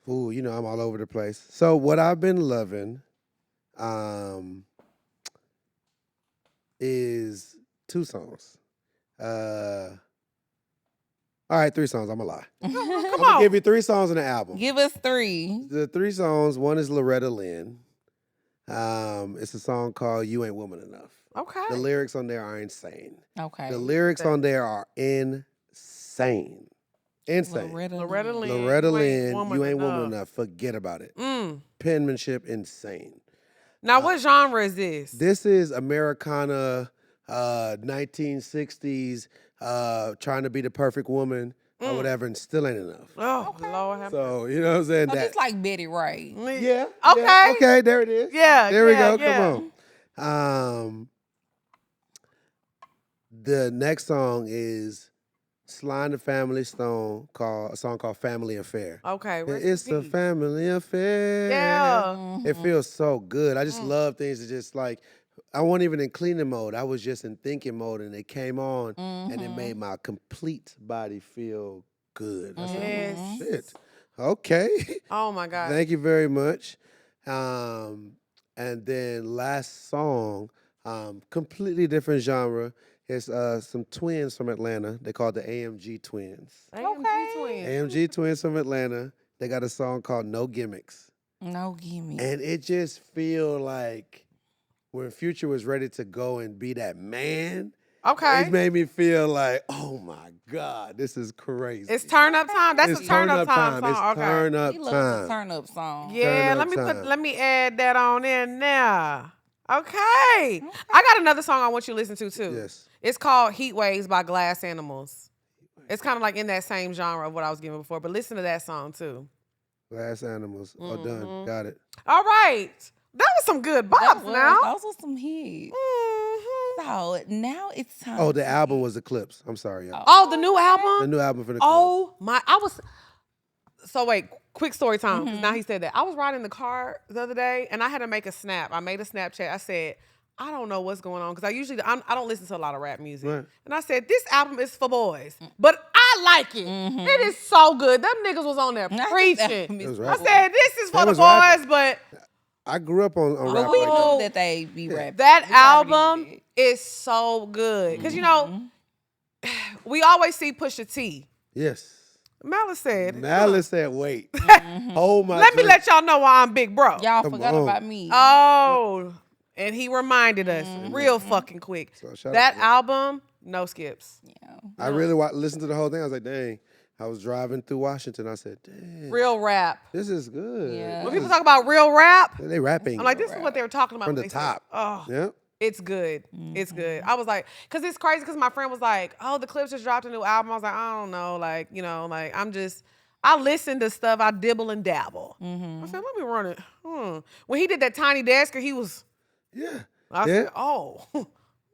Ooh, you know, I'm all over the place. So what I've been loving is 2 songs. All right, 3 songs. I'm going to lie. Come I'm going on. to give you 3 songs in the album. Give us 3. The 3 songs, one is Loretta Lynn. It's a song called You Ain't Woman Enough. Okay. The lyrics on there are insane. Okay. The lyrics on there are insane. Insane. Loretta Lynn. Loretta You Lynn, Ain't You Ain't Woman Enough. Forget about it. Mm. Penmanship, insane. Now, what genre is this? This is Americana, 1960s, trying to be the perfect woman or whatever, and still ain't enough. Oh, Lord have So, you know what I'm saying? So just like Betty Wright. Yeah. Okay. Yeah, okay, there it is. Yeah, There we yeah, go. yeah. Come on. The next song is Sly and the Family Stone, a song called Family Affair. Okay. rest in It's a peace. family affair. Yeah. It feels so good. I just love things that just like, I wasn't even in cleaning mode. I was just in thinking mode, and it came on, and it made my complete body feel good. I said, Yes. oh, shit. Okay. Oh, my God. Thank you very much. And then last song, completely different genre. It's some twins from Atlanta. They called the AMG Twins. AMG Twins. AMG Twins from Atlanta. They got a song called No Gimmicks. No gimme. And it just feel like when Future was ready to go and be that man, Okay. it made me feel like, oh my God, this is crazy. It's turn up time. That's It's a turn up time It's song. Okay. turn up He loves time. a turn up song. Yeah, Turn up time. let me add that on in there. Okay. I got another song I want you to listen to too. Yes. It's called Heat Waves by Glass Animals. It's kind of like in that same genre of what I was giving before, but listen to that song too. Glass Animals. Oh, done. Got it. All right. That was some good bops now. Those were some hits. Mhm. So now it's time. Oh, the album was Eclipse. I'm sorry, y'all. Oh, the new album? The new album for the Oh my, so wait, quick story time, because now he said that. I was riding the car the other day and I had to make a snap. I made a Snapchat. I said, I don't know what's going on, because I don't listen to a lot of rap music. Right. And I said, this album is for boys, but I like it. It is so good. Them niggas was on there preaching. It was I rapping. said, this is for They the was boys, rapping. but I grew up on rap But we like that. knew that they be rapping. that We already album knew is so good. Because, you know, we always see Pusha T. Yes. Malice said, Malice said, wait. Oh my let me drink. let y'all know why I'm big bro. that. Y'all Come forgot on. about me. Oh, and he reminded us real fucking quick. So shout out That to him. album, no skips. Yeah. I really listened to the whole thing. I was like, dang. I was driving through Washington. I said, dang. Real rap. This is good. Yeah. When people talk about real rap, They rapping. I'm like, this is what they were talking about From when the they said, top. oh, Yeah. it's good. It's good. I was like, because it's crazy, because my friend was like, oh, the Clips just dropped a new album. I was like, I don't know. Like, you know, like, I listen to stuff, I dibble and dabble. I said, let me run it. When he did that Tiny Desker, he was, Yeah. I Yeah. said, oh,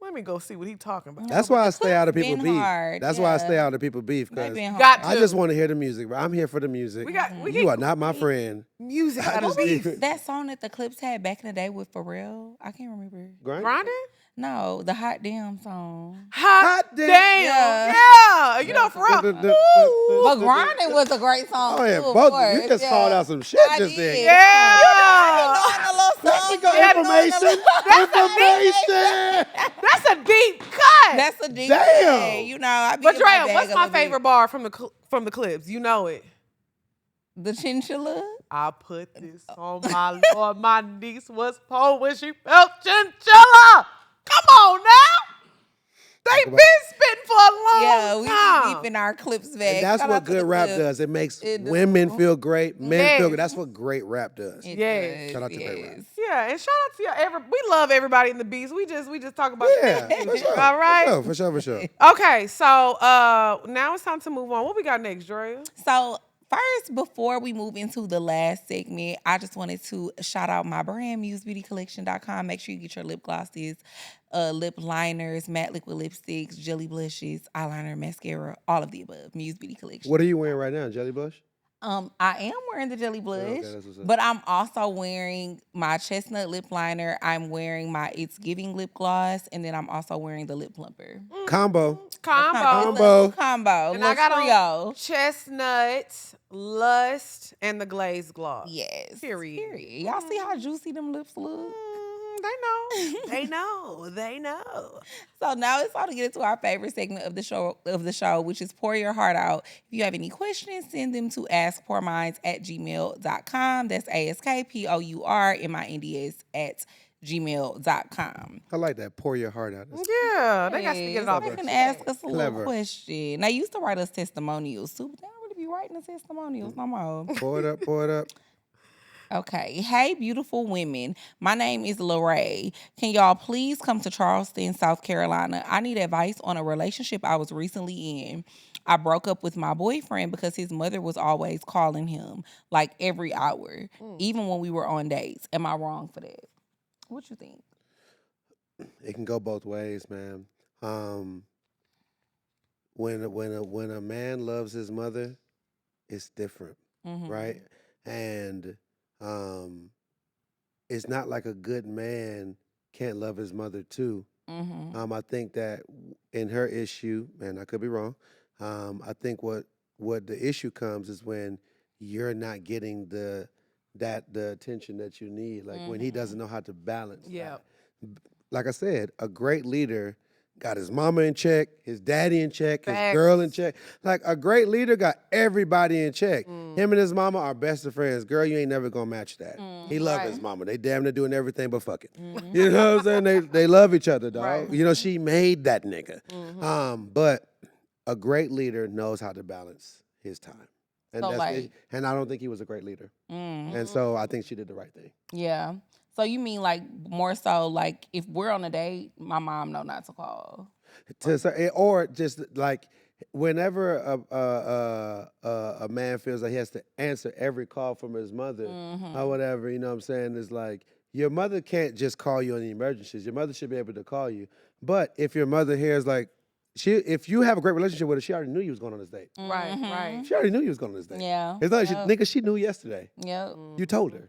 Let me go see what he talking about. That's why I stay out of clips people's been beef. hard, That's why I stay yeah. out of people's beef They because been Got hard. I just want to hear the music. Bro. I'm here for the music. We You are not my friend. music I out of just beef. need- That song that the Clips had back in the day with Pharrell, I can't remember. Grinding? No, the Hot Damn song. Hot damn. Yeah. Yeah. You know, for real. But Grinding was a great song Oh, yeah, too, of both. course. You just yeah. called out some shit I just did. then. Yeah. There we go. Information. Information. That's a deep cut. That's a deep Damn. thing. You know, I be But in my Drea, bag what's a my little bit. favorite bar from the clips? You know it. The Chinchilla. I put this on my Lord. My niece was poor when she felt chinchilla. Come on now. They been spitting for a long Yeah, we time. be deep in our Clips bag. And that's Shout what out to good the rap Clips. does. It makes It do. women feel great, men feel Yes. good. That's what great rap does. It Yes. does, Shout out to great rap. yes. Yeah, and shout out to y'all. We love everybody in the beats. We just talk about Yeah, for sure. All right. For sure. Okay, so now it's time to move on. What we got next, Drea? So first, before we move into the last segment, I just wanted to shout out my brand, musebeautycollection.com. Make sure you get your lip glosses, lip liners, matte liquid lipsticks, jelly blushes, eyeliner, mascara, all of the above. Muse Beauty Collection. What are you wearing right now? Jelly Blush? I am wearing the jelly blush, that's what's up. but I'm also wearing my chestnut lip liner. I'm wearing my It's Giving lip gloss, and then I'm also wearing the lip plumper. Combo. Combo. It's a little combo, And little I got trio. on chestnut, lust, and the glazed gloss. Yes. Period. Y'all see how juicy them lips look? They know. They know. They know. So now it's time to get into our favorite segment of the show, which is Pour Your Heart Out. If you have any questions, send them to askpourminds@gmail.com. That's askpourminds@gmail.com. I like that. Pour your heart out. Yeah, they got to get it off. They their can chest. ask us a Clever. little question. They used to write us testimonials too, but they don't really be writing us testimonials no more. Pour it up, pour it up. Okay. Hey, beautiful women. My name is Lorraine. Can y'all please come to Charleston, South Carolina? I need advice on a relationship I was recently in. I broke up with my boyfriend because his mother was always calling him like every hour, even when we were on dates. Am I wrong for that? What you think? It can go both ways, man. When a man loves his mother, it's different, right? And it's not like a good man can't love his mother too. I think that in her issue, and I could be wrong, I think what the issue comes is when you're not getting the attention that you need, like when he doesn't know how to balance. Yeah. that. Like I said, a great leader got his mama in check, his daddy in check, his Facts. girl in check. Like a great leader got everybody in check. Him and his mama are best of friends. Girl, you ain't never gonna match that. He love his mama. They damn near doing everything but fucking. You know what I'm saying? They love each other, dog. Right. You know, she made that nigga. But a great leader knows how to balance his time. And So, that's like- and I don't think he was a great leader. And so I think she did the right thing. Yeah. So you mean like more so like if we're on a date, my mom know not to call. Or just like whenever a man feels like he has to answer every call from his mother or whatever, you know what I'm saying? It's like your mother can't just call you on the emergencies. Your mother should be able to call you. But if your mother hears like if you have a great relationship with her, she already knew you was going on this date. Right, right. She already knew you was going on this date. Yeah. It's not Yep. nigga, she knew yesterday. Yep. You told her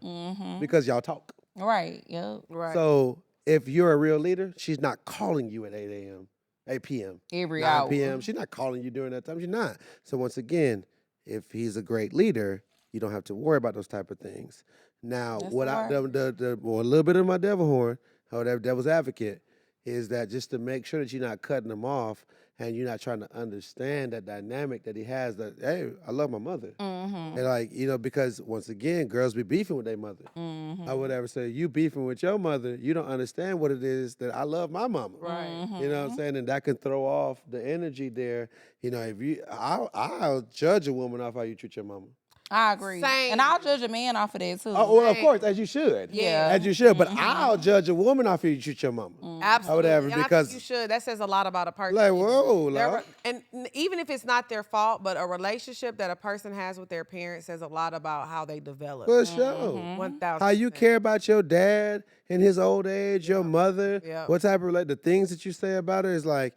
because y'all talk. Right. Yep. Right. So if you're a real leader, she's not calling you at 8 a.m., 8 p.m., Every 9 hour. p.m. She's not calling you during that time. She's not. So once again, if he's a great leader, you don't have to worry about those type of things. Now, That's what the I part. well, a little bit of my devil horn, or that devil's advocate, is that just to make sure that you're not cutting him off and you're not trying to understand that dynamic that he has. That hey, I love my mother, and like because once again, girls be beefing with their mother. I would ever say you beefing with your mother, you don't understand what it is that I love my mama. Right. You know what I'm saying? And that can throw off the energy there. If I'll judge a woman off how you treat your mama. I agree. Same. And I'll judge a man off of that too. Oh, well, of course, as you should. Yeah. As you should. But I'll judge a woman off of you treat your mama. Absolutely. Or whatever, And I because think you should. That says a lot about a person. like, whoa, Lord. And even if it's not their fault, but a relationship that a person has with their parents says a lot about how they develop. For sure. 1,000%. How you care about your dad in his old age, your mother, Yeah. what type of the things that you say about her is like,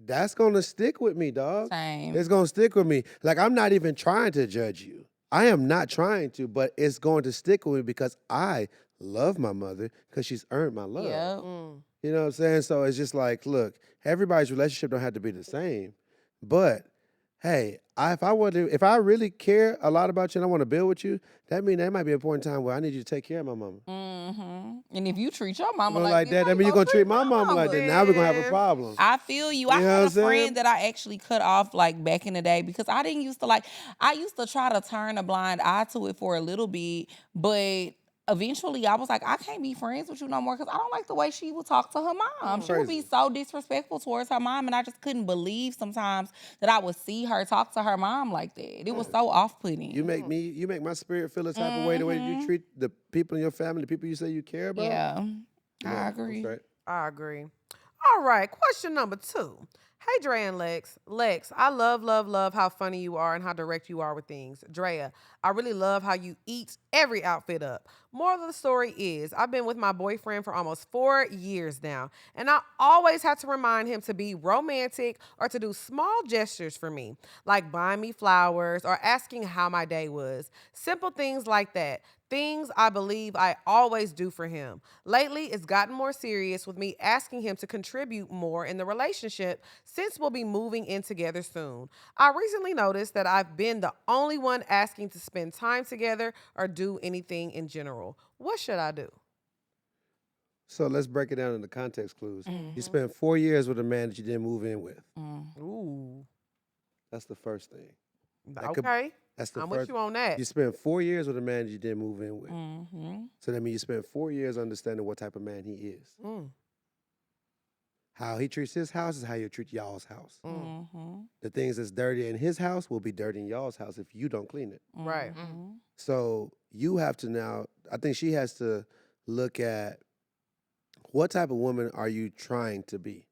that's gonna stick with me, dog. Same. It's gonna stick with me. Like, I'm not even trying to judge you. I am not trying to, but it's going to stick with me because I love my mother because she's earned my love. Yep. You know what I'm saying? So it's just like, look, everybody's relationship don't have to be the same, but hey, if I really care a lot about you and I want to build with you, that means there might be a point in time where I need you to take care of my mama. And if you treat your mama Like this, that, I mean, you're gonna treat my mama like that. Now we're gonna have a problem. I feel you. I You know had what a I'm saying? friend that I actually cut off like back in the day because I didn't used to like. I used to try to turn a blind eye to it for a little bit, but eventually I was like, I can't be friends with you no more because I don't like the way she would talk to her mom. She would be Crazy. so disrespectful towards her mom, and I just couldn't believe sometimes that I would see her talk to her mom like that. It was so off-putting. You make my spirit feel a type of way the way you treat the people in your family, the people you say you care about. Yeah, Yeah, I I'm agree. straight. I agree. All right, question number 2. Hey, Drea and Lex. Lex, I love how funny you are and how direct you are with things. Drea, I really love how you eat every outfit up. Moral of the story is, I've been with my boyfriend for almost 4 years now, and I always have to remind him to be romantic or to do small gestures for me, like buying me flowers or asking how my day was. Simple things like that. Things I believe I always do for him. Lately, it's gotten more serious with me asking him to contribute more in the relationship since we'll be moving in together soon. I recently noticed that I've been the only one asking to spend time together or do anything in general. What should I do? So let's break it down into context clues. Mm-hmm. You spent 4 years with a man that you didn't move in with. Ooh. That's the first thing. That could- Okay. That's the I'm first. with you on that. You spent 4 years with a man that you didn't move in with. Mm-hmm. So that means you spent 4 years understanding what type of man he is. Mm. How he treats his house is how you treat y'all's house. Mm-hmm. The things that's dirty in his house will be dirty in y'all's house if you don't clean it. Right. So you have to now, I think she has to look at what type of woman are you trying to be?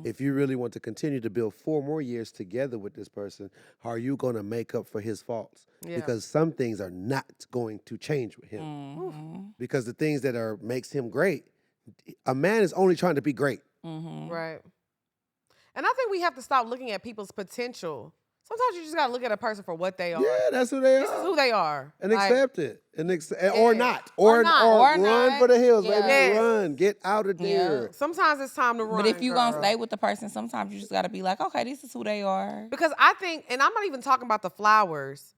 If you really want to continue to build 4 more years together with this person, are you going to make up for his faults? Yeah. Because some things are not going to change with him. Mm-hmm. Because the things that makes him great, a man is only trying to be great. Mm-hmm. Right. And I think we have to stop looking at people's potential. Sometimes you just gotta look at a person for what they are. Yeah, that's who they This is are. who they are. And Like, accept it. Or Yeah. not. Or Or not. run for the hills, Yeah. baby. Yes. Run. Get out of there. sometimes it's time to run. But if you girl. gonna stay with the person, sometimes you just gotta be like, okay, this is who they are. Because I think, and I'm not even talking about the flowers.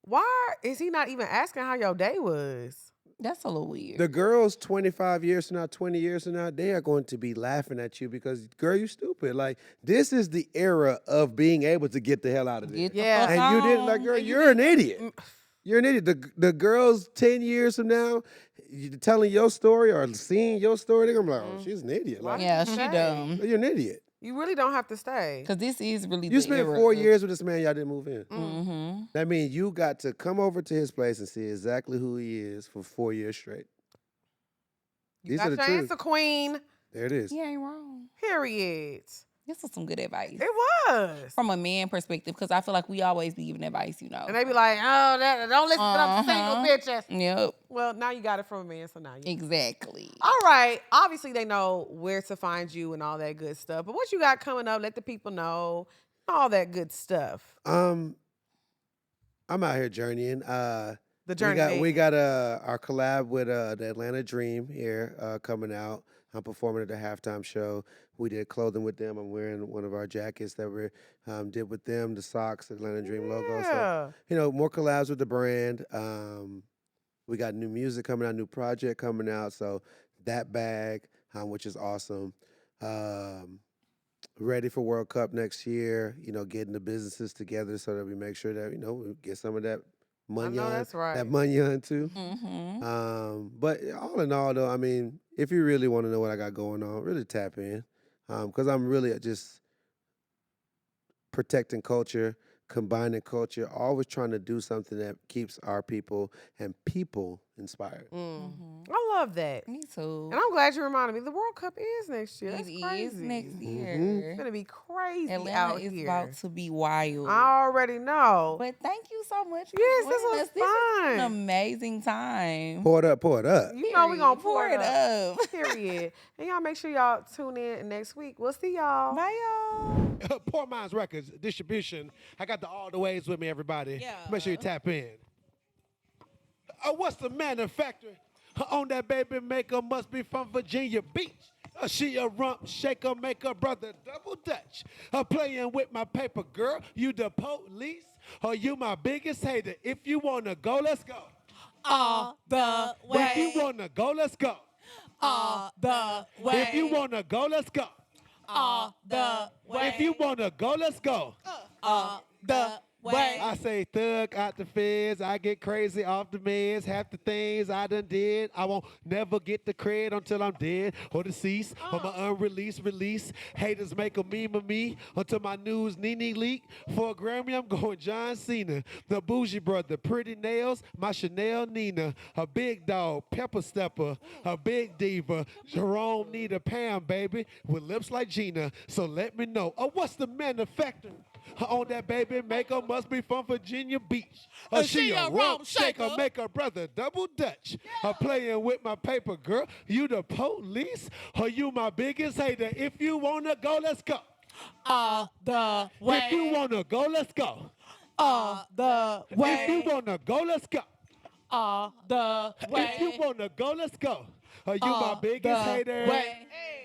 Why is he not even asking how your day was? That's a little weird. The girls 25 years from now, 20 years from now, they are going to be laughing at you because, girl, you stupid. Like, this is the era of being able to get the hell out of there. Get the Yeah. fuck And you didn't, on. like, girl, And you you're an idiot. You're an idiot. The girls 10 years from now, you telling your story or seeing your story, they're going to be like, oh, she's an idiot. Like, Yeah, she Stay. dumb. you're an idiot. You really don't have to stay. Cause this is really You the spent era 4 of- years with this man, y'all didn't move in. Mhm. That means you got to come over to his place and see exactly who he is for 4 years straight. You These got are the your truth. answer, queen. There it is. He ain't wrong. Period. This was some good advice It was. from a man perspective, because I feel like we always be giving advice, you know. And they be like, oh, don't listen to them single bitches. Yep, Well, now you got it from a man, so now you. exactly. All right. Obviously, they know where to find you and all that good stuff. But what you got coming up? Let the people know all that good stuff. I'm out here journeying. The journey. We got our collab with the Atlanta Dream here coming out. I'm performing at the halftime show. We did clothing with them. I'm wearing one of our jackets that we did with them, the socks, the Atlanta Dream logo. So, Yeah. more collabs with the brand. We got new music coming out, new project coming out. So that bag, which is awesome. Ready for World Cup next year. Getting the businesses together so that we make sure that we get some of that money know that's right. that money on too. Mm-hmm. But all in all, though, I mean, if you really want to know what I got going on, really tap in, because I'm really just protecting culture, combining culture, always trying to do something that keeps our people and people inspired. I love that. Me too. And I'm glad you reminded me. The World Cup is next year. That's It crazy. is next It's year. gonna be crazy Atlanta out is here. about to be wild. I already know. But thank you so much for Yes, this joining was us. This has been an fun. amazing time. Pour it up, pour it up. You know we gonna Period. pour it up. up. Period. And y'all make sure y'all tune in next week. We'll see y'all. Bye, y'all. Poor Minds Records distribution. I got the all the ways with me, everybody. Yeah. Make sure you tap in. What's the manufacturer on that baby maker? Must be from Virginia Beach. She a rump shaker, make her brother double dutch. Playing with my paper, girl. You the police, or you my biggest hater? If you wanna go, let's go. All the If you wanna go, let's go. All the If you wanna go, let's go. All the If you wanna go, let's go. All the way. I say thug out the feds, I get crazy off the meds. Half the things I done did, I won't never get the cred until I'm dead or deceased or my unreleased release. Haters make a meme of me until my news Nene leak. For a Grammy, I'm going John Cena. The bougie brother, pretty nails, my Chanel Nina. A big dog, pepper stepper, a big diva. Jerome need a Pam, baby, with lips like Gina. So let me know, what's the manufacturer? On that baby maker must be from Virginia Beach. She a rump shaker, make her brother double dutch. Playing with my paper, girl. You the police, or you my biggest hater? If you wanna go, let's go. All the If you wanna go, let's go. All the If you wanna go, let's go. All the If you wanna go, let's go. You my biggest hater. way. Hey!